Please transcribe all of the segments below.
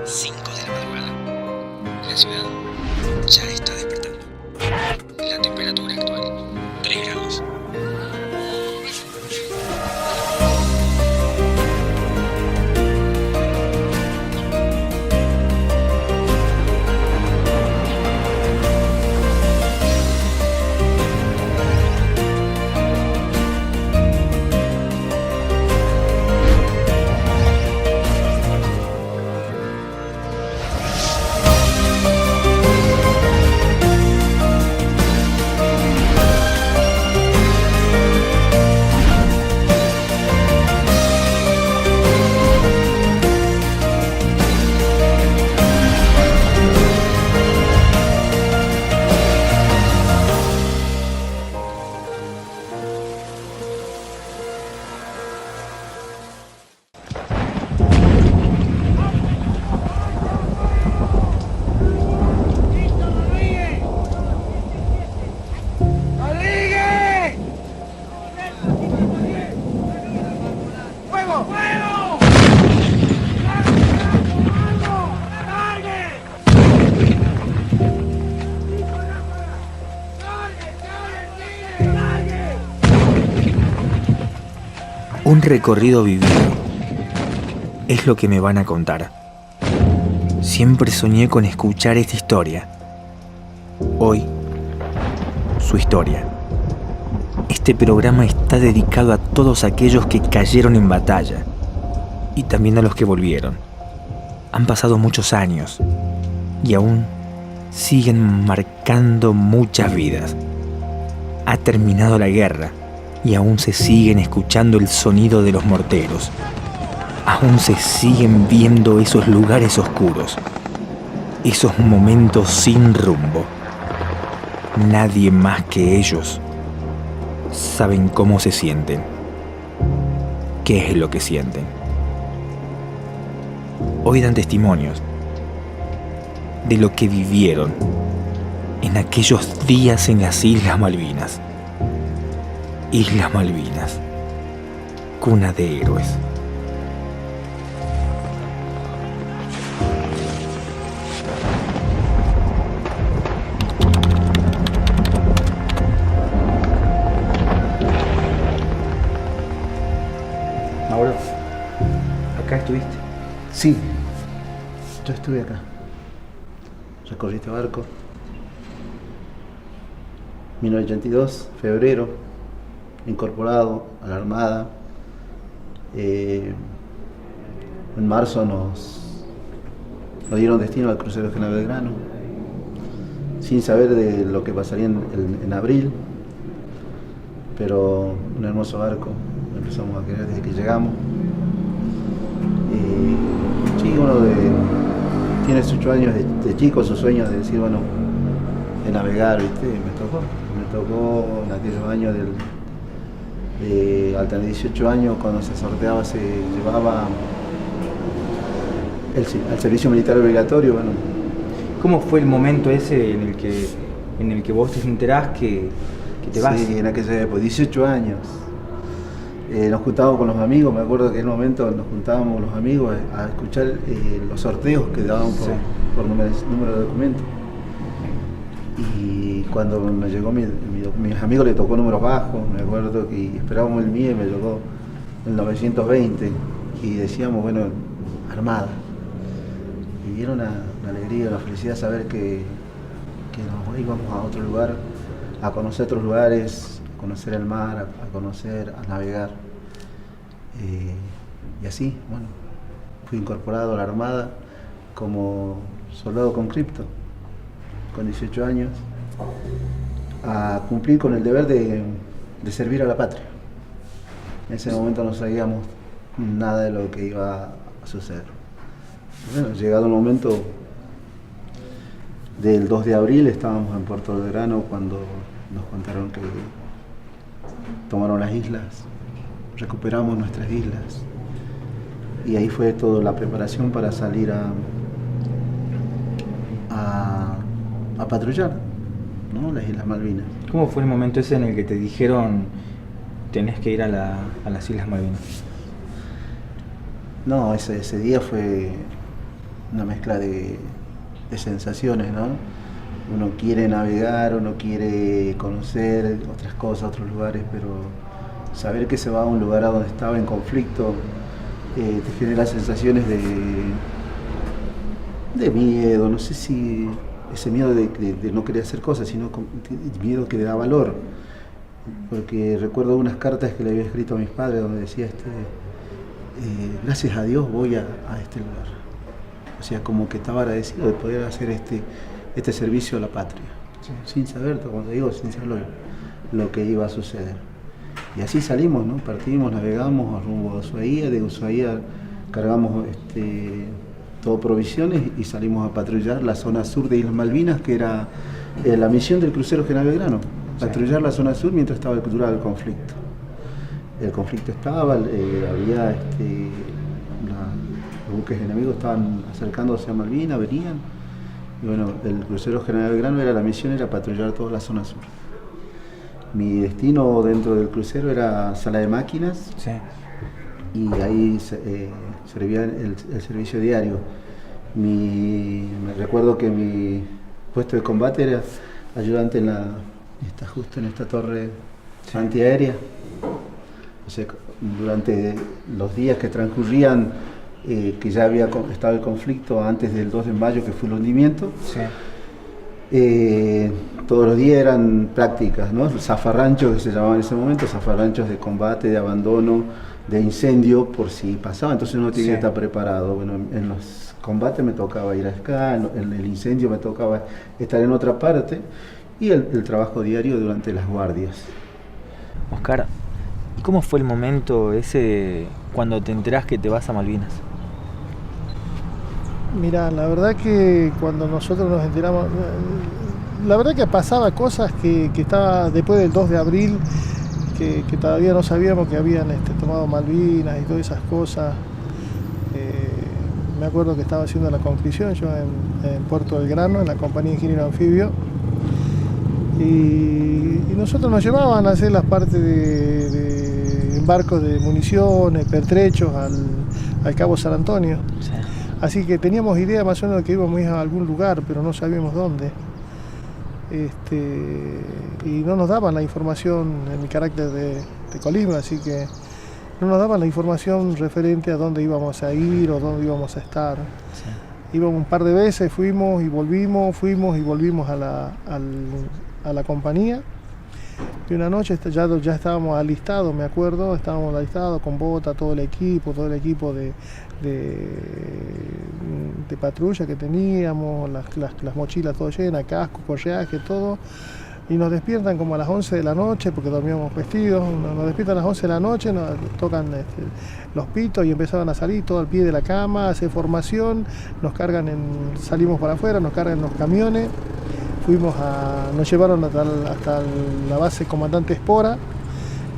5 de la madrugada. La ciudad ya está despertando. La temperatura actual, 3 grados. Un recorrido vivido es lo que me van a contar. Siempre soñé con escuchar esta historia. Hoy, su historia. Este programa está dedicado a todos aquellos que cayeron en batalla y también a los que volvieron. Han pasado muchos años y aún siguen marcando muchas vidas. Ha terminado la guerra y aún se siguen escuchando el sonido de los morteros. Aún se siguen viendo esos lugares oscuros, esos momentos sin rumbo. Nadie más que ellos saben cómo se sienten, qué es lo que sienten. Hoy dan testimonios de lo que vivieron en aquellos días en las Islas Malvinas. Islas Malvinas, cuna de héroes. Mauro, ¿acá estuviste? Sí, yo estuve acá. Recorrí este barco. 1982, febrero. Incorporado a la Armada. En marzo nos dieron destino al crucero General Belgrano, sin saber de lo que pasaría en abril, pero un hermoso barco, lo empezamos a querer desde que llegamos. Sí, tiene 8 años de chico, sus sueños de decir, bueno, de navegar, ¿viste? Me tocó en aquellos años al tener 18 años, cuando se sorteaba, se llevaba al servicio militar obligatorio. Bueno, ¿cómo fue el momento ese en el que vos te enterás que te vas? Sí, en aquella época, 18 años. Nos juntábamos con los amigos, me acuerdo que en el momento nos juntábamos los amigos a escuchar los sorteos que daban por número de documentos. Y cuando me llegó mis amigos le tocó números bajos, me acuerdo que esperábamos el mío y me llegó el 920 y decíamos, bueno, Armada. Y era una alegría, una felicidad saber que nos íbamos a otro lugar, a conocer otros lugares, a conocer el mar, a navegar. Y así, bueno, fui incorporado a la Armada como soldado conscripto, con 18 años, a cumplir con el deber de servir a la patria. En ese momento no sabíamos nada de lo que iba a suceder. Bueno, llegado el momento del 2 de abril, estábamos en Puerto Belgrano cuando nos contaron que tomaron las islas, recuperamos nuestras islas, y ahí fue toda la preparación para salir a patrullar, ¿no? Las Islas Malvinas. ¿Cómo fue el momento ese en el que te dijeron tenés que ir a las Islas Malvinas? No, ese día fue una mezcla de sensaciones, ¿no? Uno quiere navegar, uno quiere conocer otras cosas, otros lugares, pero saber que se va a un lugar a donde estaba en conflicto te genera sensaciones de miedo, no sé si ese miedo de no querer hacer cosas, sino miedo que le da valor. Porque recuerdo unas cartas que le había escrito a mis padres donde decía, gracias a Dios voy a este lugar. O sea, como que estaba agradecido de poder hacer este servicio a la patria, sí, sin saber, como te digo, sin saber lo que iba a suceder. Y así salimos, ¿no? Partimos, navegamos rumbo a Ushuaia, de Ushuaia cargamos todo provisiones y salimos a patrullar la zona sur de Islas Malvinas, que era la misión del crucero General Belgrano, patrullar la zona sur mientras estaba duraba el conflicto. El conflicto estaba, había los buques enemigos estaban acercándose a Malvinas, venían, y bueno, el crucero General Belgrano la misión era patrullar toda la zona sur. Mi destino dentro del crucero era sala de máquinas, sí, y ahí servía el servicio diario. Me recuerdo que mi puesto de combate era ayudante justo en esta torre, sí, antiaérea. O sea, durante los días que transcurrían, que ya había estado el conflicto antes del 2 de mayo, que fue el hundimiento, sí, todos los días eran prácticas, ¿no? Zafarranchos, que se llamaban en ese momento, zafarranchos de combate, de abandono, de incendio, por si pasaba, entonces uno tenía, sí, que estar preparado. Bueno, en los combates me tocaba ir acá, en el incendio me tocaba estar en otra parte, y el trabajo diario durante las guardias. Oscar, ¿y cómo fue el momento ese cuando te enterás que te vas a Malvinas? Mira, la verdad que cuando nosotros nos enteramos, la verdad que pasaba cosas que estaba después del 2 de abril, que todavía no sabíamos que habían tomado Malvinas y todas esas cosas. Me acuerdo que estaba haciendo la conscripción yo en Puerto Belgrano, en la compañía Ingeniero Anfibio, y nosotros nos llevaban a hacer las partes de embarcos de municiones, pertrechos al Cabo San Antonio. Sí. Así que teníamos idea más o menos de que íbamos a ir a algún lugar, pero no sabíamos dónde. Y no nos daban la información en mi carácter de Colima, así que no nos daban la información referente a dónde íbamos a ir o dónde íbamos a estar. Sí. Íbamos un par de veces, fuimos y volvimos a la compañía. Y una noche ya estábamos alistados, me acuerdo, estábamos alistados con bota, todo el equipo de patrulla que teníamos, las mochilas todo llenas, casco, correaje, todo. Y nos despiertan como a las 11 de la noche, porque dormíamos vestidos, nos despiertan a las 11 de la noche, nos tocan los pitos y empezaban a salir todo al pie de la cama, hacer formación, salimos para afuera, nos cargan en los camiones. Nos llevaron hasta la base Comandante Espora,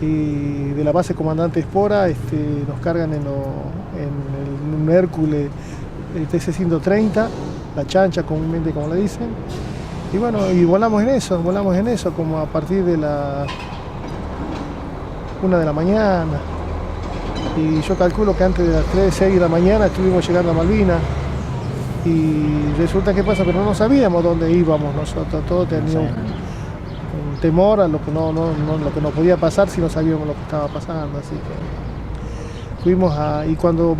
y de la base Comandante Espora nos cargan en un Hércules TC-130, la chancha comúnmente como le dicen, y bueno, y volamos en eso como a partir de la 1 de la mañana, y yo calculo que antes de las 3, 6 de la mañana estuvimos llegando a Malvinas. Y resulta que pasa, pero no sabíamos dónde íbamos nosotros, todos teníamos un temor a lo que lo que nos podía pasar si no sabíamos lo que estaba pasando, así que fuimos y cuando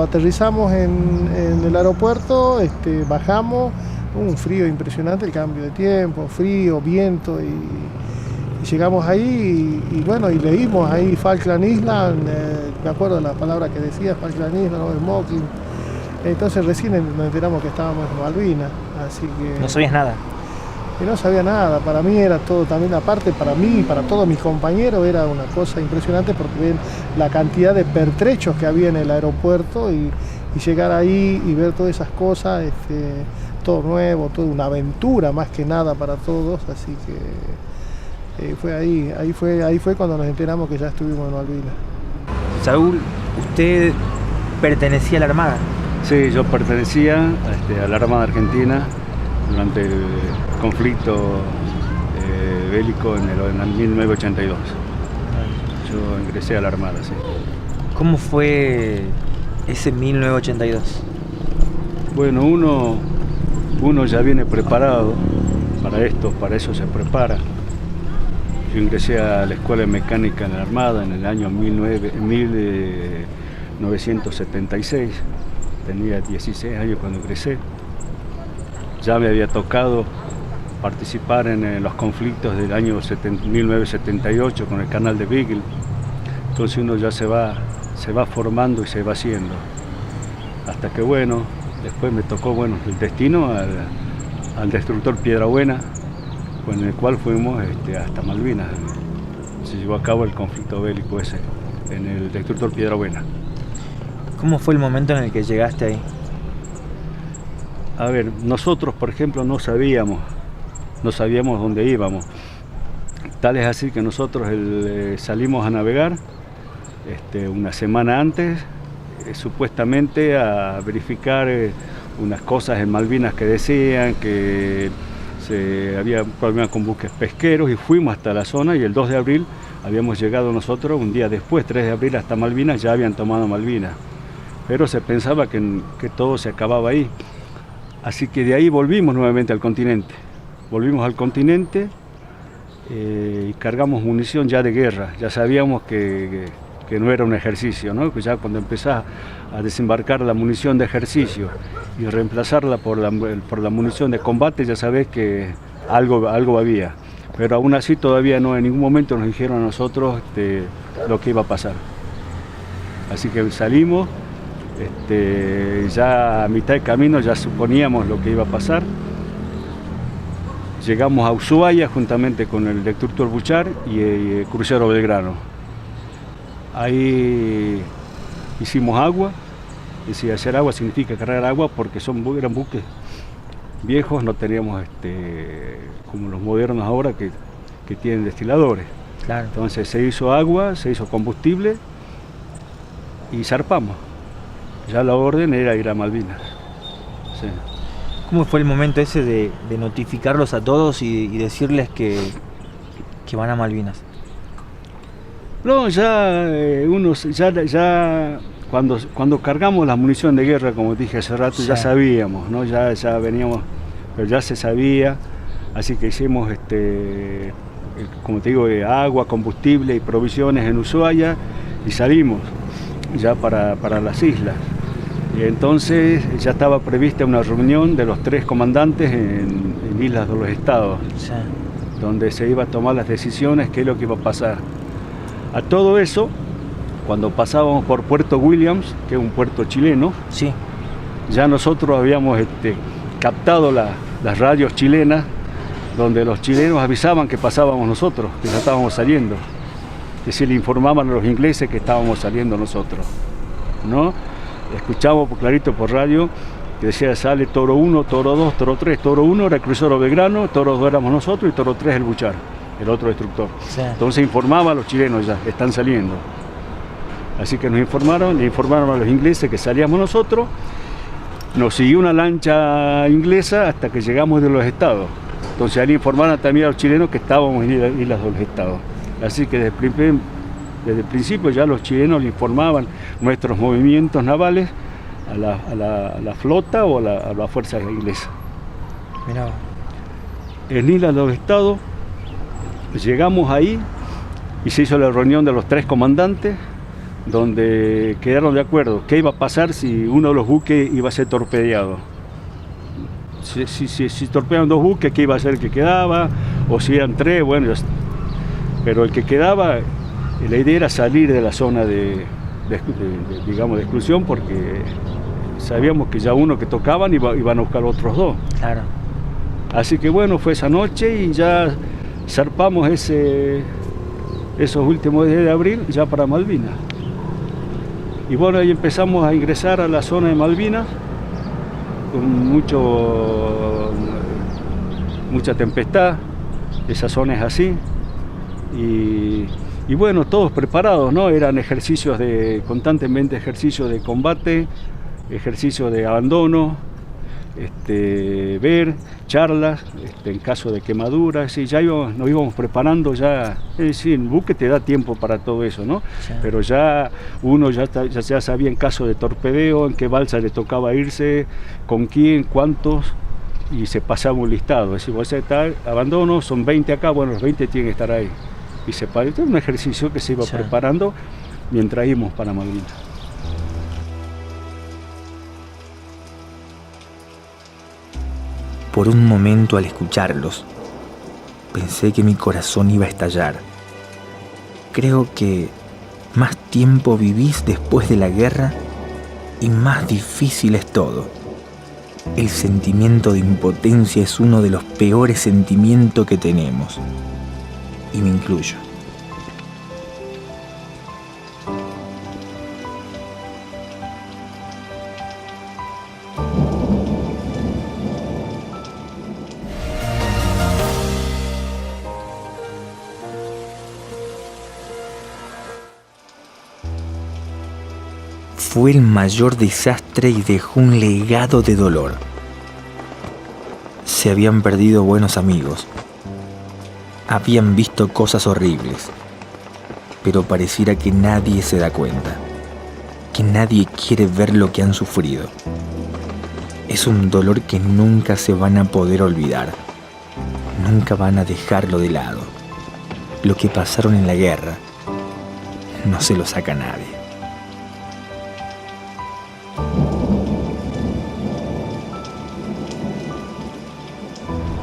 aterrizamos en el aeropuerto, bajamos, un frío impresionante, el cambio de tiempo, frío, viento, y llegamos ahí y bueno, y leímos ahí Falkland Island, me acuerdo de la palabra que decía, Falkland Island, ¿no? Smoking. Entonces recién nos enteramos que estábamos en Malvinas, así que... ¿No sabías nada? Y no sabía nada, para mí era todo también, aparte para mí y para todos mis compañeros, era una cosa impresionante porque ven la cantidad de pertrechos que había en el aeropuerto y llegar ahí y ver todas esas cosas, todo nuevo, toda una aventura más que nada para todos, así que fue ahí fue cuando nos enteramos que ya estuvimos en Malvinas. Saúl, usted pertenecía a la Armada. Sí, yo pertenecía a la Armada Argentina durante el conflicto bélico en el 1982. Yo ingresé a la Armada, sí. ¿Cómo fue ese 1982? Bueno, uno ya viene preparado para esto, para eso se prepara. Yo ingresé a la Escuela de Mecánica en la Armada en el año 1976, tenía 16 años cuando ingresé. Ya me había tocado participar en los conflictos del año 1978 con el canal de Beagle, entonces uno ya se va formando y se va haciendo. Hasta que bueno, después me tocó el destino al destructor Piedrabuena, con el cual fuimos hasta Malvinas. Se llevó a cabo el conflicto bélico ese, en el destructor Piedrabuena. ¿Cómo fue el momento en el que llegaste ahí? A ver, nosotros por ejemplo no sabíamos dónde íbamos. Tal es así que nosotros salimos a navegar una semana antes, supuestamente a verificar unas cosas en Malvinas que decían que había problemas con buques pesqueros, y fuimos hasta la zona, y el 2 de abril habíamos llegado nosotros, un día después, 3 de abril, hasta Malvinas. Ya habían tomado Malvinas, pero se pensaba que todo se acababa ahí. Así que de ahí volvimos nuevamente al continente. Volvimos al continente y cargamos munición ya de guerra. Ya sabíamos que no era un ejercicio, ¿no? Que ya cuando empezás a desembarcar la munición de ejercicio y reemplazarla por la munición de combate, ya sabés que algo había. Pero aún así todavía no en ningún momento nos dijeron a nosotros lo que iba a pasar. Así que salimos, ya a mitad de camino ya suponíamos lo que iba a pasar. Llegamos a Ushuaia juntamente con el destructor Buchar y el crucero Belgrano. Ahí hicimos agua, y si hacer agua significa cargar agua, porque eran buques viejos, no teníamos como los modernos ahora que tienen destiladores. Claro. Entonces se hizo agua, se hizo combustible y zarpamos. Ya la orden era ir a Malvinas. Sí. ¿Cómo fue el momento ese de notificarlos a todos y decirles que van a Malvinas? No, ya cuando cargamos la munición de guerra, como dije hace rato, sí, ya sabíamos, ¿no? Ya veníamos, pero ya se sabía, así que hicimos, como te digo, agua, combustible y provisiones en Ushuaia, y salimos ya para las islas. Y entonces ya estaba prevista una reunión de los 3 comandantes en Islas de los Estados, sí, donde se iba a tomar las decisiones, qué es lo que iba a pasar. A todo eso, cuando pasábamos por Puerto Williams, que es un puerto chileno, sí, ya nosotros habíamos captado las radios chilenas, donde los chilenos avisaban que pasábamos nosotros, que ya estábamos saliendo, que se le informaban a los ingleses que estábamos saliendo nosotros, ¿no? Escuchamos clarito por radio que decía: sale Toro 1, Toro 2, Toro 3. Toro 1 era el crucero Belgrano, Toro 2 éramos nosotros y Toro 3 el Buchar, el otro destructor. Sí. Entonces informaba a los chilenos ya, que están saliendo. Así que le informaron a los ingleses que salíamos nosotros. Nos siguió una lancha inglesa hasta que llegamos de los Estados. Entonces ahí informaron también a los chilenos que estábamos en Islas de los Estados. Así que desde el principio ya los chilenos le informaban nuestros movimientos navales a la flota o a la fuerza inglesa. Mirá. En Islas de los Estados llegamos ahí y se hizo la reunión de los 3 comandantes, donde quedaron de acuerdo qué iba a pasar si uno de los buques iba a ser torpedeado. Si torpedaban 2 buques, qué iba a ser el que quedaba, o si eran 3, bueno, pero el que quedaba, la idea era salir de la zona de exclusión, porque sabíamos que ya uno que tocaban iban a buscar otros 2. Claro. Así que bueno, fue esa noche y ya zarpamos esos últimos días de abril ya para Malvinas. Y bueno, ahí empezamos a ingresar a la zona de Malvinas con mucha tempestad. Esa zona es así. Y bueno, todos preparados, ¿no? Eran constantemente ejercicios de combate, ejercicios de abandono, ver, charlas, en caso de quemaduras, y ya nos íbamos preparando ya, es decir, el buque te da tiempo para todo eso, ¿no? Sí. Pero ya uno ya sabía en caso de torpedeo, en qué balsa le tocaba irse, con quién, cuántos, y se pasaba un listado, es decir, vos está abandono, son 20 acá, bueno, los 20 tienen que estar ahí. Y se paró, este es un ejercicio que se iba preparando mientras íbamos para Malvinas. Por un momento al escucharlos, pensé que mi corazón iba a estallar. Creo que más tiempo vivís después de la guerra y más difícil es todo. El sentimiento de impotencia es uno de los peores sentimientos que tenemos. Y me incluyo. Fue el mayor desastre y dejó un legado de dolor. Se habían perdido buenos amigos. Habían visto cosas horribles. Pero pareciera que nadie se da cuenta. Que nadie quiere ver lo que han sufrido. Es un dolor que nunca se van a poder olvidar. Nunca van a dejarlo de lado. Lo que pasaron en la guerra no se lo saca nadie.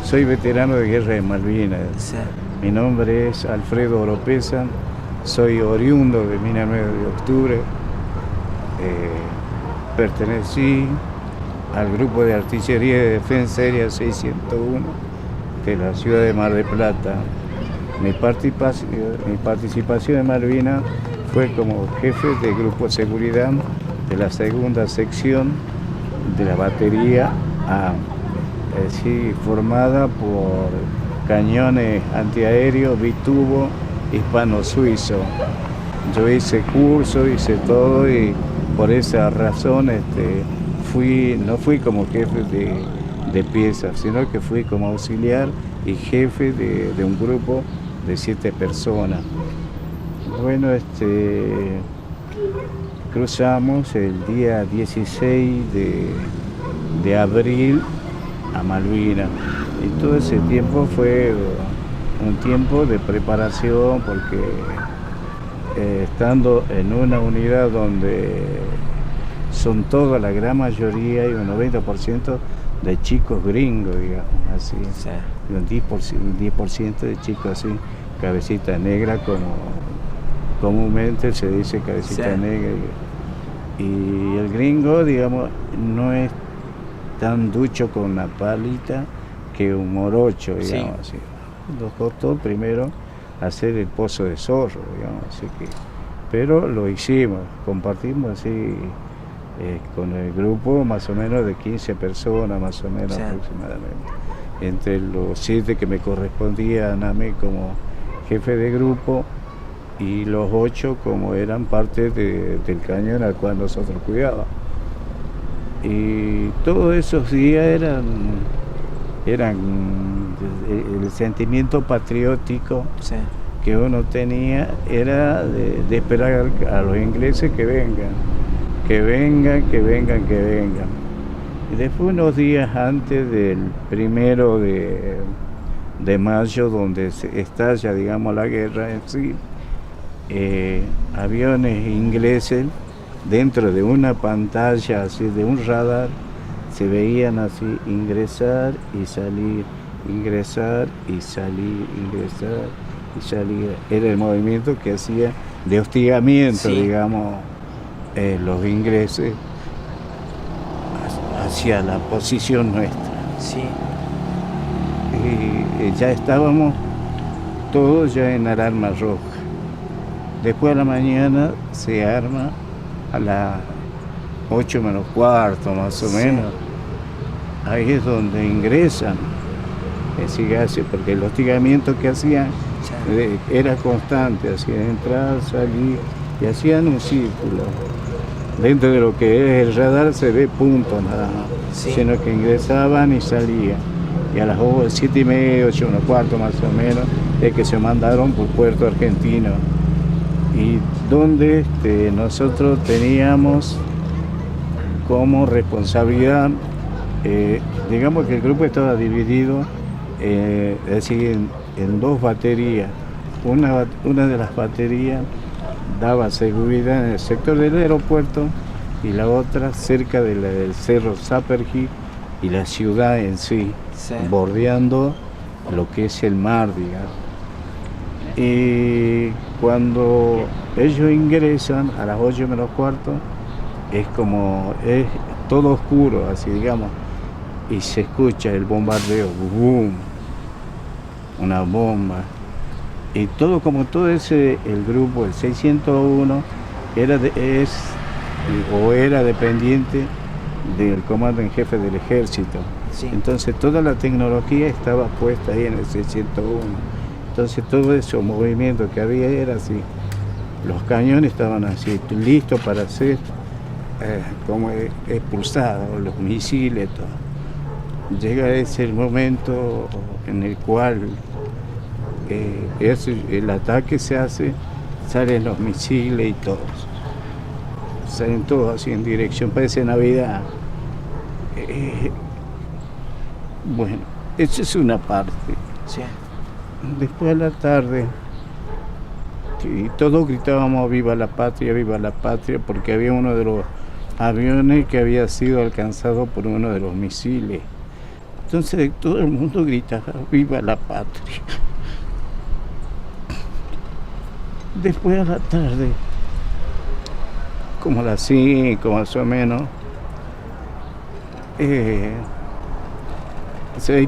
Soy veterano de guerra de Malvinas. Sí. Mi nombre es Alfredo Oropesa, soy oriundo de Mina 9 de Octubre. Pertenecí al grupo de artillería de defensa aérea 601 de la ciudad de Mar del Plata. Mi participación en Malvinas fue como jefe del grupo de seguridad de la segunda sección de la batería A. Sí, formada por cañones antiaéreos, bitubo, hispano-suizo. Yo hice curso, hice todo y por esa razón no fui como jefe de piezas, sino que fui como auxiliar y jefe de un grupo de 7 personas. Bueno, cruzamos el día 16 de abril a Malvinas, y todo ese tiempo fue un tiempo de preparación porque estando en una unidad donde son toda la gran mayoría y un 90% de chicos gringos, digamos así, sí. Un 10% de chicos así, cabecita negra, como comúnmente se dice cabecita negra, y el gringo, digamos, no es tan ducho con una palita que un morocho, digamos así. Nos costó primero hacer el pozo de zorro, digamos, así que, pero lo hicimos, compartimos así con el grupo más o menos de 15 personas, más o menos aproximadamente. Entre los 7 que me correspondían a mí como jefe de grupo y los 8 como eran parte del cañón al cual nosotros cuidábamos. Y todos esos días eran el sentimiento patriótico que uno tenía, era de esperar a los ingleses que vengan. Y después, unos días antes del 1 de mayo, donde se estalla, digamos, la guerra en sí, aviones ingleses dentro de una pantalla así de un radar se veían así ingresar y salir, ingresar y salir, ingresar y salir. Era el movimiento que hacía de hostigamiento, digamos, los ingleses hacia la posición nuestra. Sí. Y ya estábamos todos ya en alarma roja. Después a la mañana se arma a las 8 menos cuarto, más o menos. Ahí es donde ingresan ese gas, porque el hostigamiento que hacían era constante, hacían entrar, salir, y hacían un círculo. dentro de lo que es el radar se ve puntos nada más, Sí. sino que ingresaban y salían. Y a las 7:30, 8:15 más o menos, es que se mandaron por Puerto Argentino. Y donde nosotros teníamos como responsabilidad, digamos que el grupo estaba dividido, es decir, en dos baterías. Una de las baterías daba seguridad en el sector del aeropuerto y la otra cerca del cerro Saperji y la ciudad en sí, Sí. bordeando lo que es el mar, digamos. Y cuando ellos ingresan a las 8:15, es como, es todo oscuro, así digamos, y se escucha el bombardeo, boom, una bomba. Y todo, como todo ese, el grupo, el 601, era dependiente del comando en jefe del ejército. Sí. Entonces toda la tecnología estaba puesta ahí en el 601. Entonces todo ese movimiento que había era así. Los cañones estaban así, listos para ser como expulsados, los misiles, todo. Llega ese momento en el cual el ataque se hace, salen los misiles y todos. Salen todos así en dirección, parece Navidad. Bueno, eso es una parte. Sí. Después a la tarde, y todos gritábamos viva la patria, porque había uno de los aviones que había sido alcanzado por uno de los misiles. Entonces todo el mundo gritaba viva la patria. Después a la tarde, como a las 5 más o menos,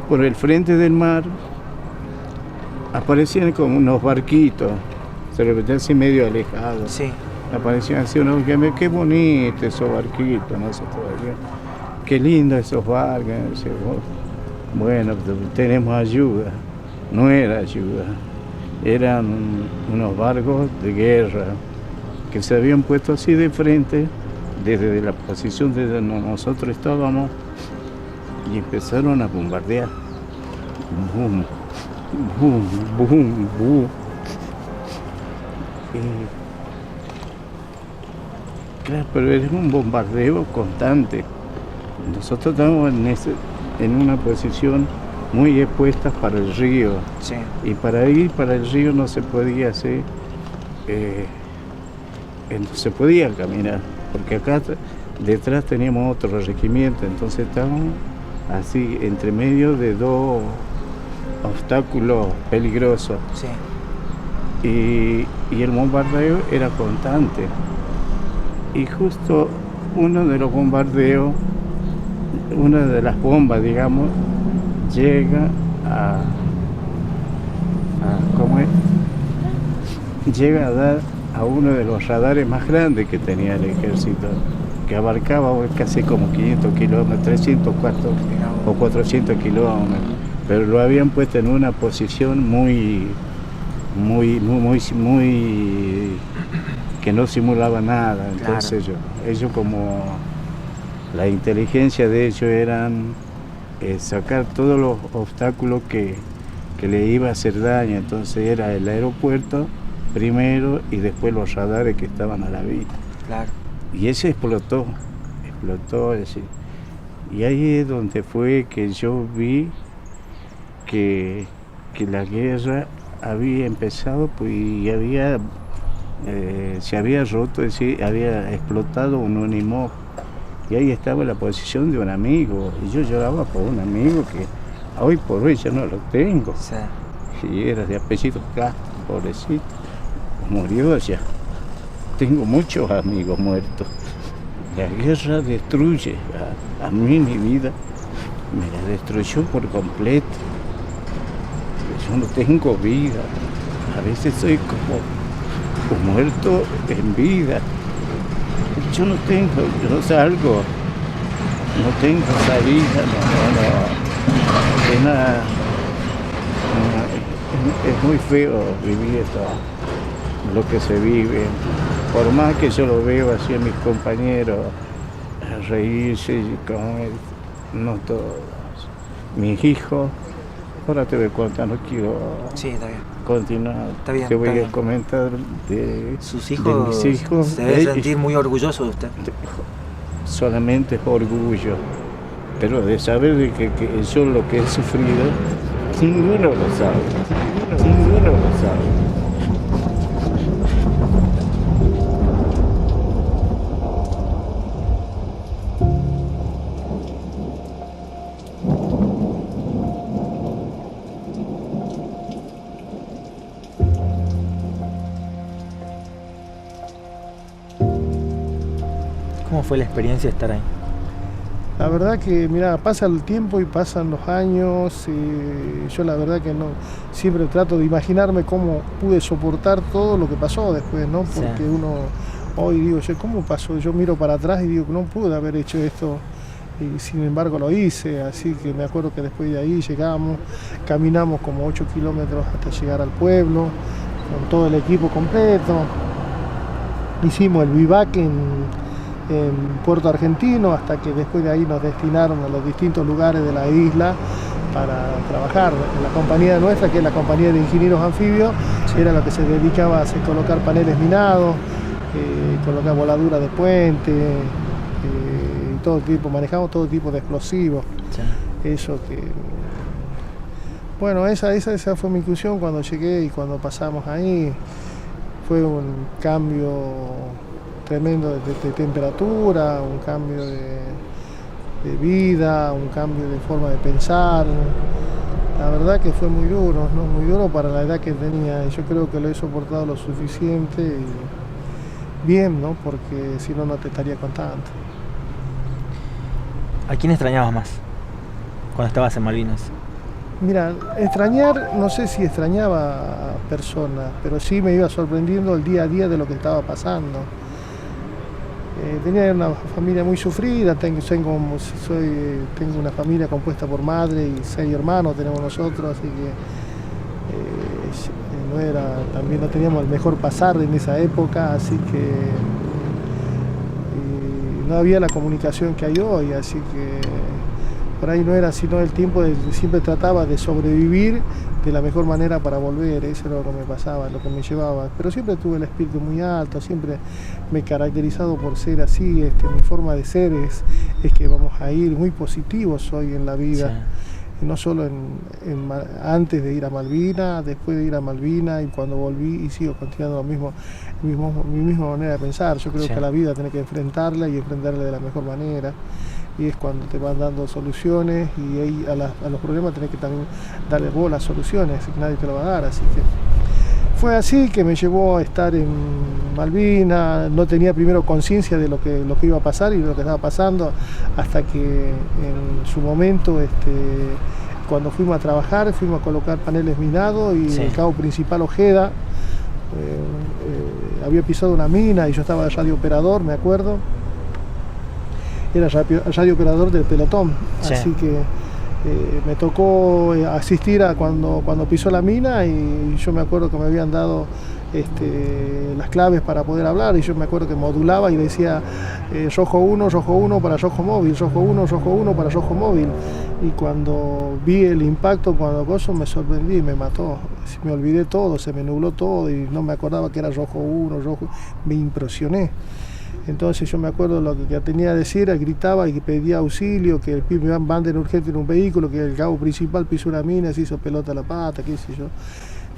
por el frente del mar aparecían como unos barquitos, se repetía así medio alejados. Sí. Aparecían así unos, qué bonito esos barquitos, no sé todavía, qué lindo esos barcos. Bueno, tenemos ayuda. No era ayuda, eran unos barcos de guerra que se habían puesto así de frente desde la posición donde nosotros estábamos y empezaron a bombardear. Boom, boom, boom, boom. Claro, pero era un bombardeo constante. Nosotros estábamos en una posición muy expuesta para el río. Sí. Y para ir para el río no se podía hacer, no se podía caminar, porque acá detrás teníamos otro regimiento, entonces estábamos así entre medio de dos obstáculos peligrosos. Sí. Y el bombardeo era constante. Y justo uno de los bombardeos, una de las bombas, digamos, llega ¿cómo es? Llega a dar a uno de los radares más grandes que tenía el ejército, que abarcaba casi como 500 kilómetros, 304 o 400 kilómetros, pero lo habían puesto en una posición muy que no simulaba nada. Entonces ellos como la inteligencia de ellos eran sacar todos los obstáculos que le iba a hacer daño. Entonces era el aeropuerto primero y después los radares que estaban a la vista. Claro. Y ese explotó ese. Y ahí es donde fue que yo vi que la guerra había empezado, pues, y se había roto, es decir, había explotado un Unimog. Y ahí estaba la posición de un amigo, y yo lloraba por un amigo que hoy por hoy ya no lo tengo. Sí. Y era de apellido Castro, pobrecito, murió ya. Tengo muchos amigos muertos. La guerra destruye a mí mi vida, me la destruyó por completo. Yo no tengo vida, a veces soy como muerto en vida. Yo no salgo, no tengo salida, es muy feo vivir lo que se vive, por más que yo lo veo así a mis compañeros reírse y comer, no todos. Mis hijos, ahora te voy a contar, no quiero Sí, está bien. continuar. Está bien, te voy está a bien. comentar de Sus de hijos, mis hijos. se debe sentir muy orgulloso de usted. Solamente es orgullo, pero de saber de que yo lo que he sufrido, ninguno lo sabe, ninguno lo sabe. ¿Cómo fue la experiencia de estar ahí? La verdad que, mira, pasa el tiempo y pasan los años, y yo la verdad que no, siempre trato de imaginarme cómo pude soportar todo lo que pasó después, ¿no? Sí. Porque uno, hoy digo, ¿cómo pasó? Yo miro para atrás y digo, no pude haber hecho esto, y sin embargo lo hice, así que me acuerdo que después de ahí llegamos, caminamos como 8 kilómetros hasta llegar al pueblo, con todo el equipo completo, hicimos el vivac en Puerto Argentino, hasta que después de ahí nos destinaron a los distintos lugares de la isla para trabajar. La compañía nuestra, que es la compañía de ingenieros anfibios, era la que se dedicaba a colocar paneles minados, colocar voladuras de puente, y todo tipo, manejamos todo tipo de explosivos. Sí. Eso que... Bueno, esa fue mi inclusión cuando llegué y cuando pasamos ahí. Fue un cambio tremendo de temperatura, un cambio de vida, un cambio de forma de pensar. La verdad que fue muy duro, ¿no? Muy duro para la edad que tenía, y yo creo que lo he soportado lo suficiente y bien, ¿no? Porque si no, no te estaría contando. ¿A quién extrañabas más cuando estabas en Malvinas? Mira, extrañar, no sé si extrañaba a personas, pero sí me iba sorprendiendo el día a día de lo que estaba pasando. Tenía una familia muy sufrida, tengo una familia compuesta por madre y 6 hermanos tenemos nosotros, así que también no teníamos el mejor pasar en esa época, así que no había la comunicación que hay hoy, así que por ahí no era sino el tiempo, siempre trataba de sobrevivir de la mejor manera para volver, eso era lo que me pasaba, lo que me llevaba, pero siempre tuve el espíritu muy alto, siempre me he caracterizado por ser así, mi forma de ser es que vamos a ir muy positivos hoy en la vida. Sí. No solo antes de ir a Malvinas, después de ir a Malvinas y cuando volví, y sigo continuando mi misma manera de pensar. Yo creo Sí. que a la vida tenés que enfrentarla y enfrentarla de la mejor manera, y es cuando te van dando soluciones, y ahí a los problemas tenés que también darle vos las soluciones, y nadie te lo va a dar. Así que fue así que me llevó a estar en Malvinas. No tenía primero conciencia de lo que iba a pasar y de lo que estaba pasando, hasta que en su momento, cuando fuimos a trabajar, fuimos a colocar paneles minados, y Sí. el cabo principal Ojeda había pisado una mina y yo estaba de radiooperador, me acuerdo. Era radiooperador del pelotón, Sí. así que me tocó asistir a cuando pisó la mina, y yo me acuerdo que me habían dado las claves para poder hablar, y yo me acuerdo que modulaba y decía rojo 1 para rojo móvil, rojo 1 para rojo móvil, y cuando vi el impacto, cuando gozo, me sorprendí, me mató, me olvidé todo, se me nubló todo y no me acordaba que era rojo 1, me impresioné. Entonces yo me acuerdo lo que tenía que decir, gritaba y pedía auxilio, que me manden urgente en un vehículo, que el cabo principal pisó una mina, se hizo pelota a la pata, qué sé yo.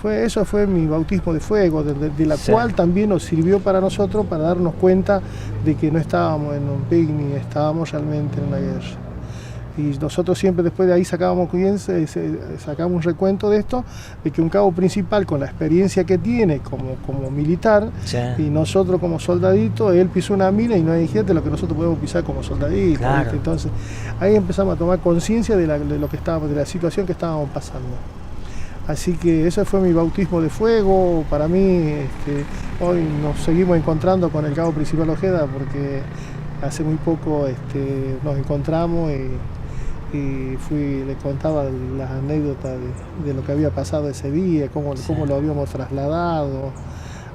Eso fue mi bautismo de fuego, de la Sí. cual también nos sirvió para nosotros, para darnos cuenta de que no estábamos en un picnic, estábamos realmente en una guerra. Y nosotros siempre después de ahí sacábamos un recuento de esto, de que un cabo principal, con la experiencia que tiene como militar, Sí. y nosotros como soldaditos, él pisó una mina y no hay gente lo que nosotros podemos pisar como soldaditos. Claro. ¿Viste? Entonces ahí empezamos a tomar conciencia de la situación que estábamos pasando. Así que ese fue mi bautismo de fuego. Para mí, hoy nos seguimos encontrando con el cabo principal Ojeda, porque hace muy poco nos encontramos y le contaba las anécdotas de lo que había pasado ese día, cómo lo habíamos trasladado.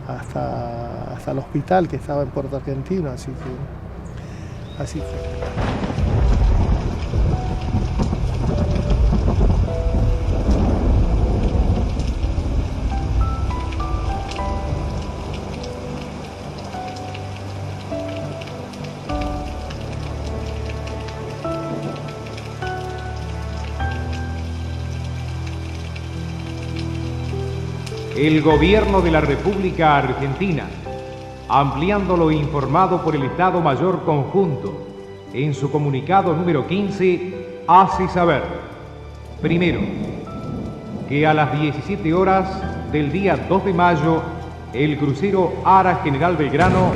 hasta el hospital que estaba en Puerto Argentino, así fue. El Gobierno de la República Argentina, ampliando lo informado por el Estado Mayor Conjunto, en su comunicado número 15, hace saber, primero, que a las 17 horas del día 2 de mayo, el crucero Ara General Belgrano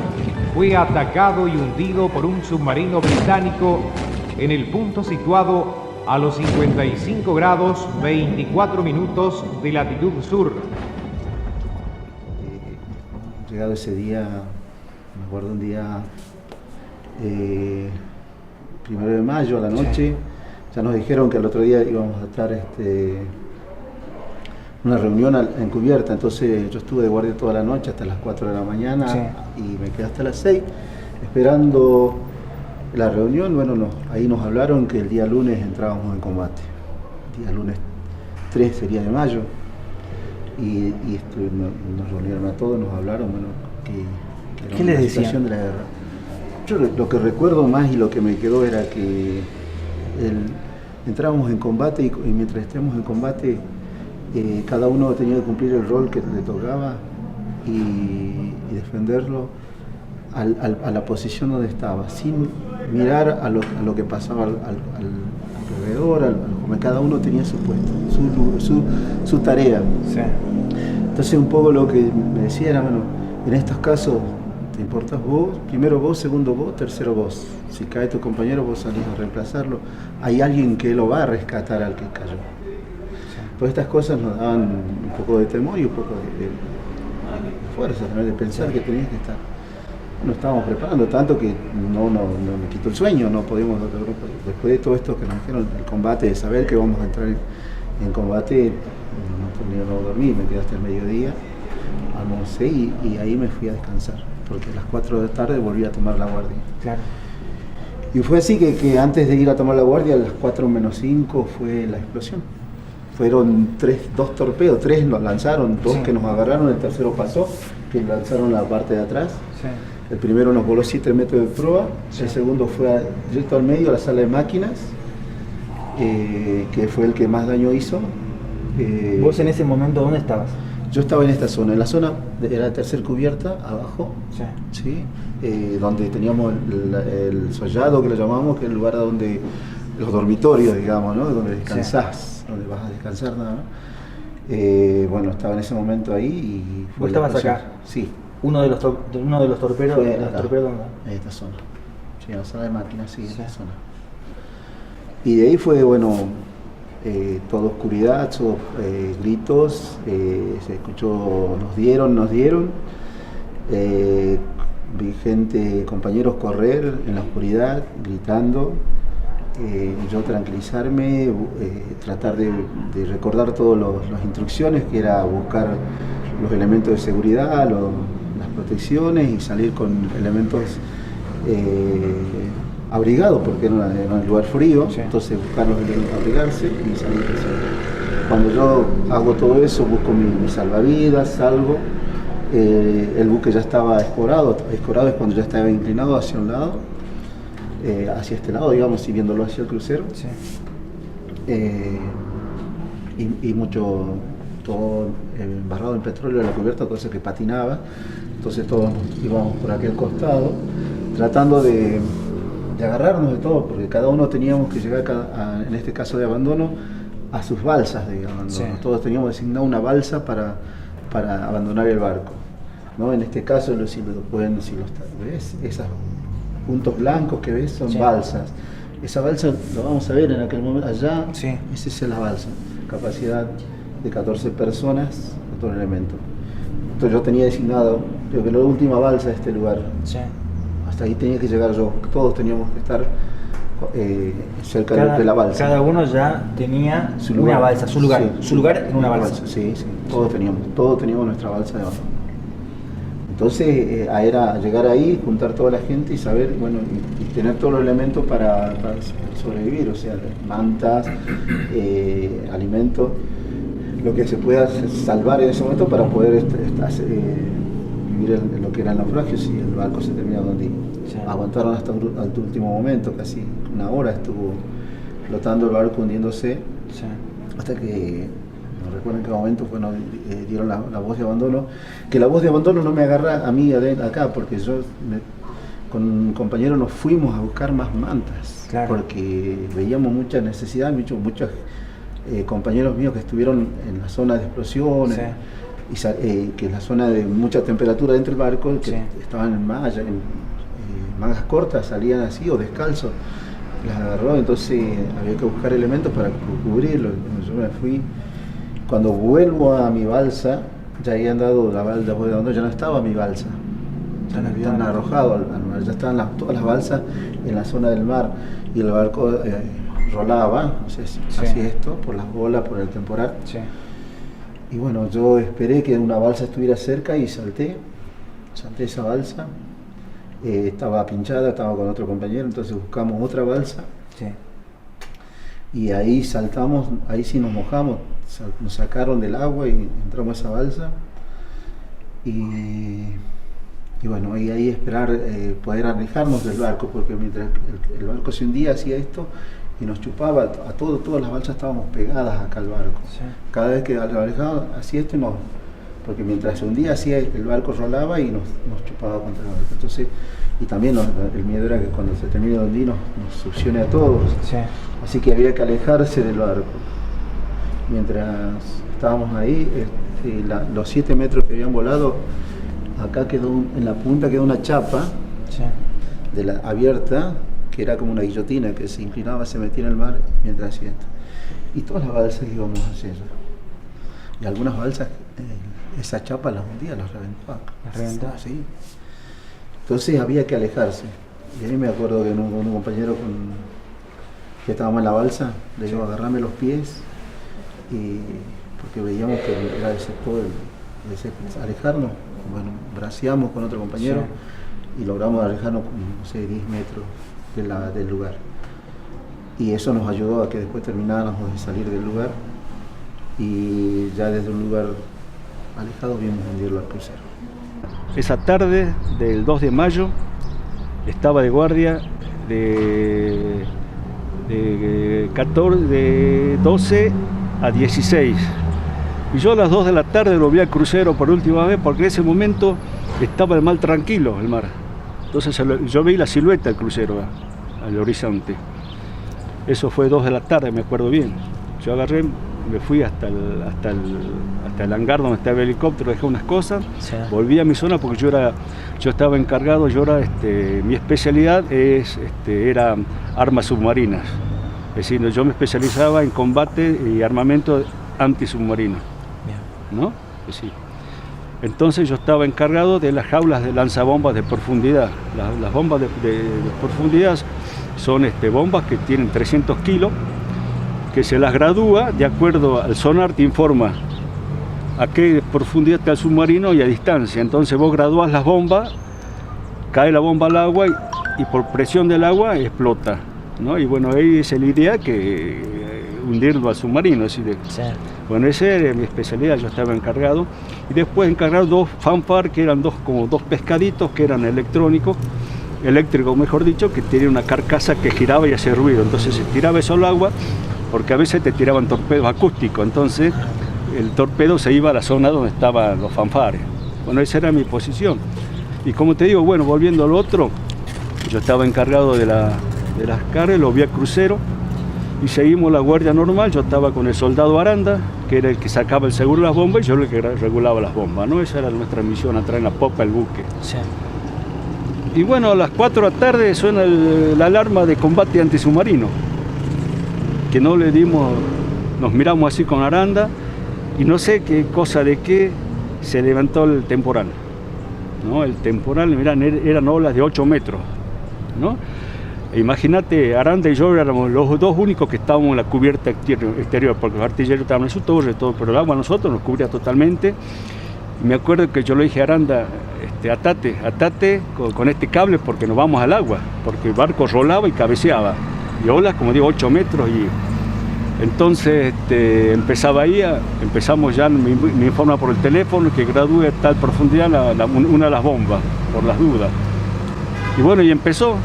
fue atacado y hundido por un submarino británico en el punto situado a los 55 grados 24 minutos de latitud sur. Llegado ese día, me acuerdo un día 1 de mayo a la noche, ya nos dijeron que el otro día íbamos a estar una reunión encubierta, entonces yo estuve de guardia toda la noche hasta las 4 de la mañana y me quedé hasta las 6 esperando la reunión. Bueno, ahí nos hablaron que el día lunes entrábamos en combate, el día lunes 3 sería de mayo. Y nos reunieron a todos, nos hablaron, bueno, que era ¿Qué una les decían? situación de la guerra. Yo lo que recuerdo más y lo que me quedó era que entrábamos en combate y mientras estemos en combate cada uno tenía que cumplir el rol que le tocaba y defenderlo a la posición donde estaba, sin mirar a lo que pasaba alrededor, cada uno tenía su puesto, su tarea. Sí. Entonces un poco lo que me decía era, bueno, en estos casos te importas vos, primero vos, segundo vos, tercero vos. Si cae tu compañero vos salís a reemplazarlo, hay alguien que lo va a rescatar al que cayó. Pues estas cosas nos daban un poco de temor y un poco de fuerza también, de pensar que tenías que estar. Nos estábamos preparando tanto que no me quitó el sueño, no podíamos, después de todo esto que nos dijeron, el combate, de saber que vamos a entrar en combate, no dormí, me quedé hasta el mediodía, almorcé y ahí me fui a descansar, porque a las 4 de la tarde volví a tomar la guardia. Claro. Y fue así que antes de ir a tomar la guardia, a las 4 menos 5 fue la explosión. Fueron 2 torpedos, 3 nos lanzaron, 2 que nos agarraron, el tercero pasó, que lanzaron la parte de atrás. Sí. El primero nos voló 7 metros de proa, el segundo fue directo al medio, a la sala de máquinas, que fue el que más daño hizo. ¿Vos en ese momento dónde estabas? Yo estaba en esta zona, en la zona era la tercera cubierta, abajo, ¿sí? Donde teníamos el sollado, que lo llamamos, que es el lugar donde los dormitorios, digamos, ¿no? Donde descansás, donde vas a descansar nada más. Bueno, estaba en ese momento ahí y ¿Vos estabas acá? Sí. Uno de los torpedos, ¿dónde? En esta zona. Sí, en la sala de máquinas, sí, en esta zona. Y de ahí fue, bueno, toda oscuridad, gritos, se escuchó, nos dieron. Vi gente, compañeros correr en la oscuridad, gritando. Yo tranquilizarme, tratar de recordar todas las instrucciones, que era buscar los elementos de seguridad, las protecciones y salir con elementos abrigados, porque era un lugar frío, entonces buscarlos, abrigarse y salir. Cuando yo hago todo eso, busco mi salvavidas, salgo, el buque ya estaba escorado es cuando ya estaba inclinado hacia un lado, hacia este lado, digamos, y viéndolo hacia el crucero, y mucho, todo embarrado en petróleo, la cubierta, cosa que patinaba, entonces todos íbamos por aquel costado, tratando de agarrarnos de todo, porque cada uno teníamos que llegar, en este caso de abandono, a sus balsas de abandono. Todos teníamos designado una balsa para abandonar el barco, ¿no? En este caso, si ves, esos puntos blancos que ves son balsas. Esa balsa lo vamos a ver en aquel momento, allá, esa es la balsa, capacidad de 14 personas, otro elemento. Entonces yo tenía designado, creo que la última balsa de este lugar. Hasta ahí tenía que llegar yo, todos teníamos que estar cerca de la balsa. Cada uno ya tenía una balsa, su lugar en una balsa. Sí, todos teníamos nuestra balsa de abajo. Entonces era llegar ahí, juntar toda la gente y saber, bueno, y tener todos los elementos para sobrevivir, o sea, mantas, alimentos, lo que se pueda salvar en ese momento para poder vivir en lo que era el naufragio si el barco se terminaba de hundir. Sí. Aguantaron hasta el último momento, casi una hora estuvo flotando el barco hundiéndose, sí, hasta que, no recuerdo en qué momento, bueno, dieron la voz de abandono, que la voz de abandono no me agarra a mí acá, porque con un compañero nos fuimos a buscar más mantas, claro, porque veíamos mucha necesidad, muchos compañeros míos que estuvieron en la zona de explosiones, sí, y que es la zona de mucha temperatura dentro del barco, que sí, estaban en malla, en mangas cortas, salían así o descalzos, las agarró, entonces había que buscar elementos para cubrirlo. Yo me fui, cuando vuelvo a mi balsa, ya habían dado la balsa, ya no estaba mi balsa, ya la habían arrojado al mar, ya estaban todas las balsas en la zona del mar y el barco rolaba, no sé si hacía esto, por las bolas, por el temporal. Sí. Y bueno, yo esperé que una balsa estuviera cerca y salté esa balsa. Estaba pinchada, estaba con otro compañero, entonces buscamos otra balsa. Sí. Y ahí saltamos, ahí sí nos mojamos, nos sacaron del agua y entramos a esa balsa. Y bueno, ahí esperar poder alejarnos del barco, porque mientras el barco se hundía hacía esto y nos chupaba a todas las balsas estábamos pegadas acá al barco. Sí. Cada vez que lo alejábamos hacía esto porque mientras se hundía el barco rolaba y nos chupaba contra el barco. Entonces, y también el miedo era que cuando se termine de hundir nos succione a todos. Sí. Así que había que alejarse del barco. Mientras estábamos ahí, los 7 metros que habían volado, acá en la punta quedó una chapa, sí, abierta, que era como una guillotina que se inclinaba, se metía en el mar mientras hacía esto. Y todas las balsas que íbamos a hacer. Y algunas balsas, esa chapa las hundía, las reventaba. Sí. Entonces había que alejarse. Y ahí me acuerdo que un compañero que estábamos en la balsa, le dijo, agarrarme los pies, porque veíamos que era alejarnos. Bueno, braceamos con otro compañero, sí, y logramos alejarnos, no sé, 10 metros del lugar. Y eso nos ayudó a que después termináramos de salir del lugar y ya desde un lugar alejado vimos hundirlo al crucero. Esa tarde del 2 de mayo estaba de guardia de 12 a 16. Y yo a las 2 de la tarde lo vi al crucero por última vez, porque en ese momento estaba el mar tranquilo, el mar. Entonces yo vi la silueta del crucero al horizonte. Eso fue 2 de la tarde, me acuerdo bien. Yo agarré, me fui hasta el hangar donde estaba el helicóptero, dejé unas cosas, sí, volví a mi zona porque yo estaba encargado, mi especialidad era armas submarinas. Es decir, yo me especializaba en combate y armamento antisubmarino. ¿No? Sí. Entonces yo estaba encargado de las jaulas de lanzabombas de profundidad. Las bombas de profundidad son bombas que tienen 300 kilos, que se las gradúa de acuerdo al sonar, te informa a qué profundidad está el submarino y a distancia. Entonces vos graduás las bombas, cae la bomba al agua y por presión del agua explota, ¿no? Y bueno, ahí es la idea que hundirlo al submarino. Es decir, sí. Bueno, esa era mi especialidad, yo estaba encargado. Y después encargado 2 fanfar, que eran como dos pescaditos, que eran eléctricos, mejor dicho, que tenía una carcasa que giraba y hacía ruido. Entonces se tiraba eso al agua, porque a veces te tiraban torpedos acústicos. Entonces el torpedo se iba a la zona donde estaban los fanfares. Bueno, esa era mi posición. Y como te digo, bueno, volviendo al otro, yo estaba encargado de las cargas, lo vi al crucero, y seguimos la guardia normal. Yo estaba con el soldado Aranda, que era el que sacaba el seguro de las bombas, y yo el que regulaba las bombas, ¿no? Esa era nuestra misión, atrás en la popa del buque. Sí. Y bueno, a las 4 de la tarde suena la alarma de combate antisubmarino, que no le dimos, nos miramos así con Aranda, y no sé qué cosa de qué se levantó el temporal, ¿no? El temporal, mirá, eran olas de 8 metros, ¿no? Imagínate, Aranda y yo éramos los 2 únicos que estábamos en la cubierta exterior, porque los artilleros estaban en su torre, todo, pero el agua a nosotros nos cubría totalmente. Y me acuerdo que yo le dije a Aranda, atate con este cable porque nos vamos al agua, porque el barco rolaba y cabeceaba, y olas, como digo, 8 metros, y entonces empezamos ya, me informa por el teléfono que gradúe a tal profundidad una de las bombas, por las dudas. Y bueno, y empezó,